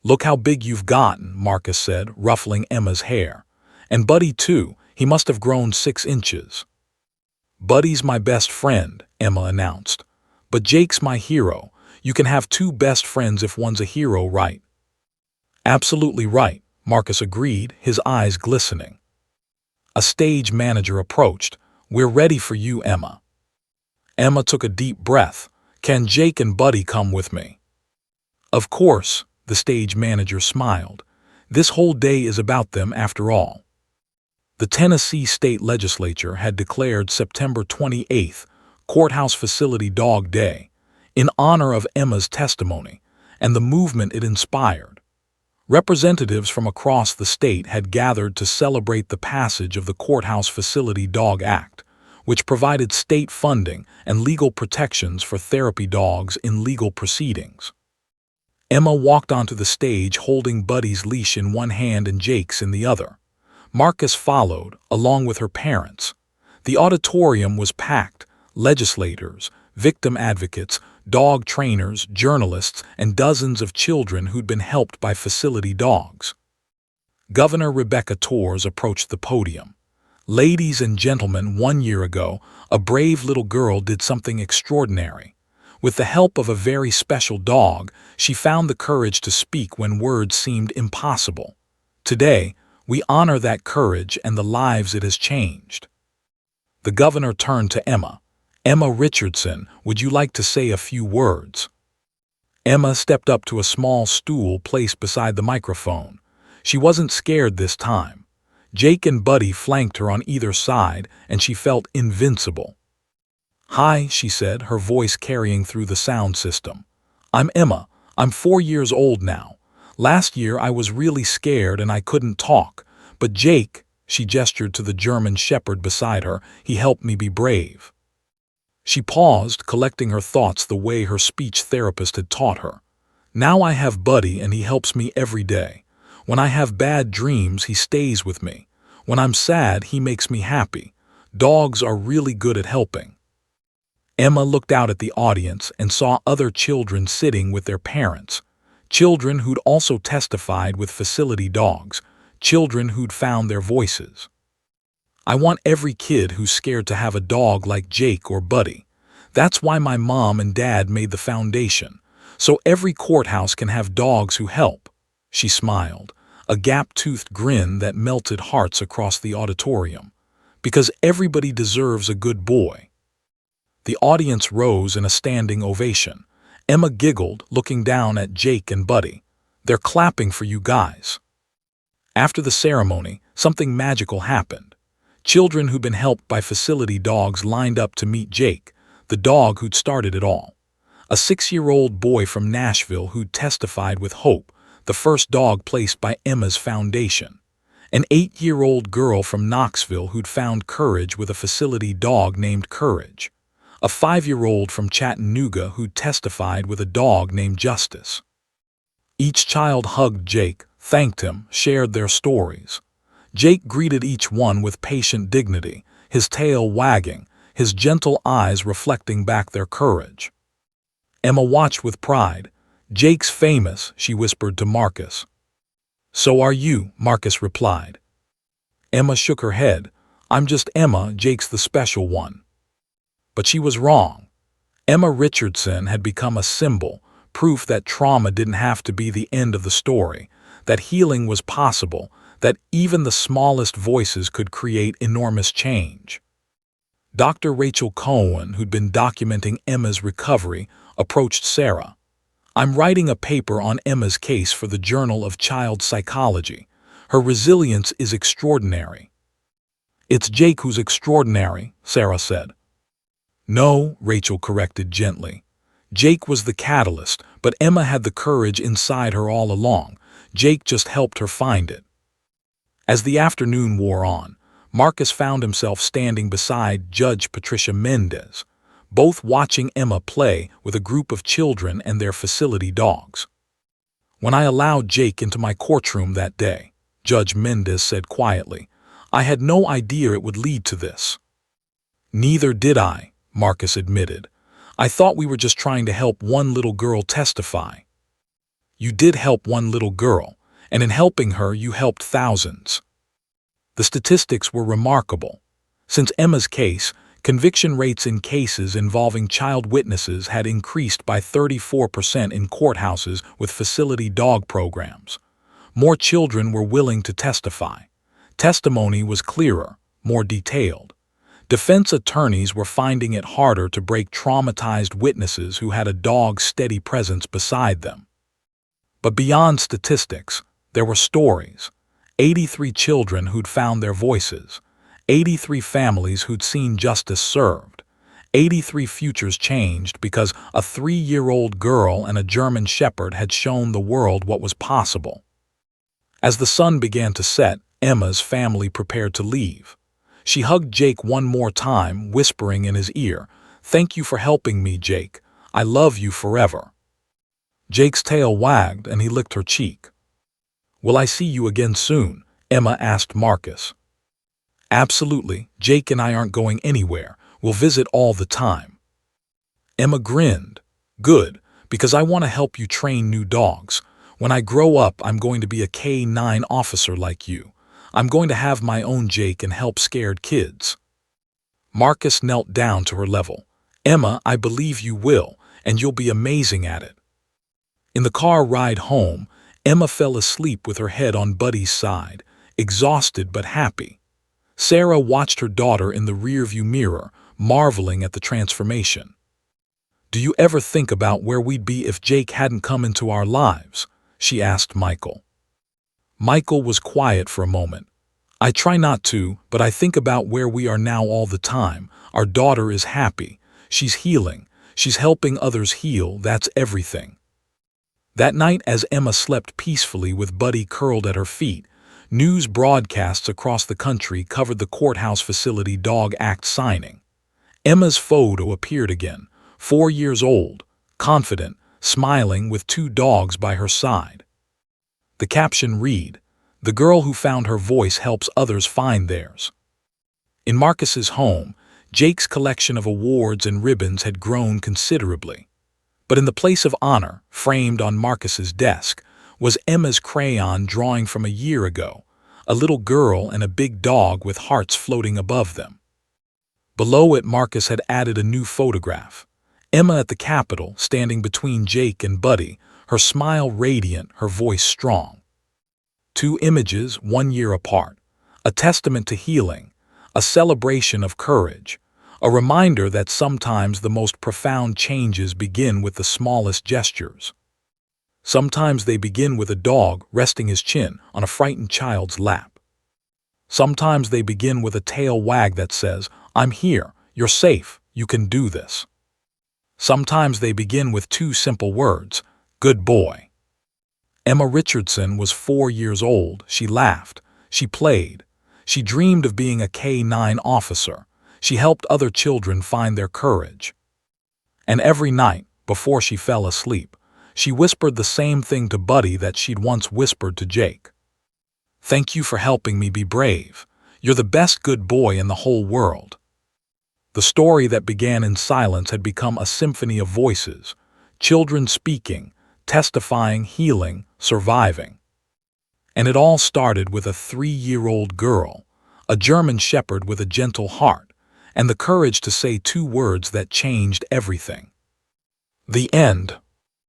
"Look how big you've gotten," Marcus said, ruffling Emma's hair. "And Buddy too, he must have grown 6 inches." "Buddy's my best friend," Emma announced. "But Jake's my hero. You can have 2 best friends if one's a hero, right?" "Absolutely right," Marcus agreed, his eyes glistening. A stage manager approached. "We're ready for you, Emma." Emma took a deep breath. "Can Jake and Buddy come with me?" "Of course," the stage manager smiled. "This whole day is about them after all." The Tennessee State Legislature had declared September 28th Courthouse Facility Dog Day in honor of Emma's testimony and the movement it inspired. Representatives from across the state had gathered to celebrate the passage of the Courthouse Facility Dog Act, which provided state funding and legal protections for therapy dogs in legal proceedings. Emma walked onto the stage holding Buddy's leash in one hand and Jake's in the other. Marcus followed, along with her parents. The auditorium was packed. Legislators, victim advocates, dog trainers, journalists, and dozens of children who'd been helped by facility dogs. Governor Rebecca Torres approached the podium. "Ladies and gentlemen, 1 year ago, a brave little girl did something extraordinary. With the help of a very special dog, she found the courage to speak when words seemed impossible. Today, we honor that courage and the lives it has changed." The governor turned to Emma. "Emma Richardson, would you like to say a few words?" Emma stepped up to a small stool placed beside the microphone. She wasn't scared this time. Jake and Buddy flanked her on either side, and she felt invincible. "Hi," she said, her voice carrying through the sound system. "I'm Emma. I'm 4 years old now. Last year I was really scared and I couldn't talk, but Jake," she gestured to the German shepherd beside her, "he helped me be brave." She paused, collecting her thoughts the way her speech therapist had taught her. "Now I have Buddy and he helps me every day. When I have bad dreams, he stays with me. When I'm sad, he makes me happy. Dogs are really good at helping." Emma looked out at the audience and saw other children sitting with their parents. Children who'd also testified with facility dogs. Children who'd found their voices. "I want every kid who's scared to have a dog like Jake or Buddy. That's why my mom and dad made the foundation, so every courthouse can have dogs who help." She smiled, a gap-toothed grin that melted hearts across the auditorium. "Because everybody deserves a good boy." The audience rose in a standing ovation. Emma giggled, looking down at Jake and Buddy. "They're clapping for you guys." After the ceremony, something magical happened. Children who'd been helped by facility dogs lined up to meet Jake, the dog who'd started it all. A 6-year-old boy from Nashville who'd testified with hope, the first dog placed by Emma's foundation. An 8-year-old girl from Knoxville who'd found courage with a facility dog named Courage. A 5-year-old from Chattanooga who'd testified with a dog named Justice. Each child hugged Jake, thanked him, shared their stories. Jake greeted each one with patient dignity, his tail wagging, his gentle eyes reflecting back their courage. Emma watched with pride. "Jake's famous," she whispered to Marcus. "So are you," Marcus replied. Emma shook her head. "I'm just Emma, Jake's the special one." But she was wrong. Emma Richardson had become a symbol, proof that trauma didn't have to be the end of the story, that healing was possible, that even the smallest voices could create enormous change. Dr. Rachel Cohen, who'd been documenting Emma's recovery, approached Sarah. "I'm writing a paper on Emma's case for the Journal of Child Psychology. Her resilience is extraordinary." "It's Jake who's extraordinary," Sarah said. "No," Rachel corrected gently. "Jake was the catalyst, but Emma had the courage inside her all along. Jake just helped her find it." As the afternoon wore on, Marcus found himself standing beside Judge Patricia Mendez, both watching Emma play with a group of children and their facility dogs. "When I allowed Jake into my courtroom that day," Judge Mendez said quietly, "I had no idea it would lead to this." "Neither did I," Marcus admitted. "I thought we were just trying to help one little girl testify." "You did help one little girl, and in helping her you helped thousands." The statistics were remarkable. Since Emma's case, conviction rates in cases involving child witnesses had increased by 34% in courthouses with facility dog programs. More children were willing to testify. Testimony was clearer, more detailed. Defense attorneys were finding it harder to break traumatized witnesses who had a dog's steady presence beside them. But beyond statistics, there were stories. 83 children who'd found their voices, 83 families who'd seen justice served, 83 futures changed because a 3-year-old girl and a German shepherd had shown the world what was possible. As the sun began to set, Emma's family prepared to leave. She hugged Jake one more time, whispering in his ear, "Thank you for helping me, Jake. I love you forever." Jake's tail wagged and he licked her cheek. "Will I see you again soon?" Emma asked Marcus. "Absolutely. Jake and I aren't going anywhere. We'll visit all the time." Emma grinned. "Good, because I want to help you train new dogs. When I grow up, I'm going to be a K9 officer like you. I'm going to have my own Jake and help scared kids." Marcus knelt down to her level. "Emma, I believe you will, and you'll be amazing at it." In the car ride home, Emma fell asleep with her head on Buddy's side, exhausted but happy. Sarah watched her daughter in the rearview mirror, marveling at the transformation. "Do you ever think about where we'd be if Jake hadn't come into our lives?" she asked Michael. Michael was quiet for a moment. "I try not to, but I think about where we are now all the time. Our daughter is happy. She's healing. She's helping others heal. That's everything." That night, as Emma slept peacefully with Buddy curled at her feet, news broadcasts across the country covered the courthouse facility dog act signing. Emma's photo appeared again, 4 years old, confident, smiling with 2 dogs by her side. The caption read, "The girl who found her voice helps others find theirs." In Marcus's home, Jake's collection of awards and ribbons had grown considerably. But in the place of honor, framed on Marcus's desk, was Emma's crayon drawing from a year ago, a little girl and a big dog with hearts floating above them. Below it, Marcus had added a new photograph. Emma at the Capitol, standing between Jake and Buddy, her smile radiant, her voice strong. 2 images 1 year apart, a testament to healing, a celebration of courage, a reminder that sometimes the most profound changes begin with the smallest gestures. Sometimes they begin with a dog resting his chin on a frightened child's lap. Sometimes they begin with a tail wag that says, "I'm here, you're safe, you can do this." Sometimes they begin with 2 simple words, "Good boy." Emma Richardson was 4 years old. She laughed. She played. She dreamed of being a K9 officer. She helped other children find their courage. And every night, before she fell asleep, she whispered the same thing to Buddy that she'd once whispered to Jake. "Thank you for helping me be brave. You're the best good boy in the whole world." The story that began in silence had become a symphony of voices, children speaking, testifying, healing, surviving. And it all started with a 3-year-old girl, a German shepherd with a gentle heart, and the courage to say 2 words that changed everything. The end.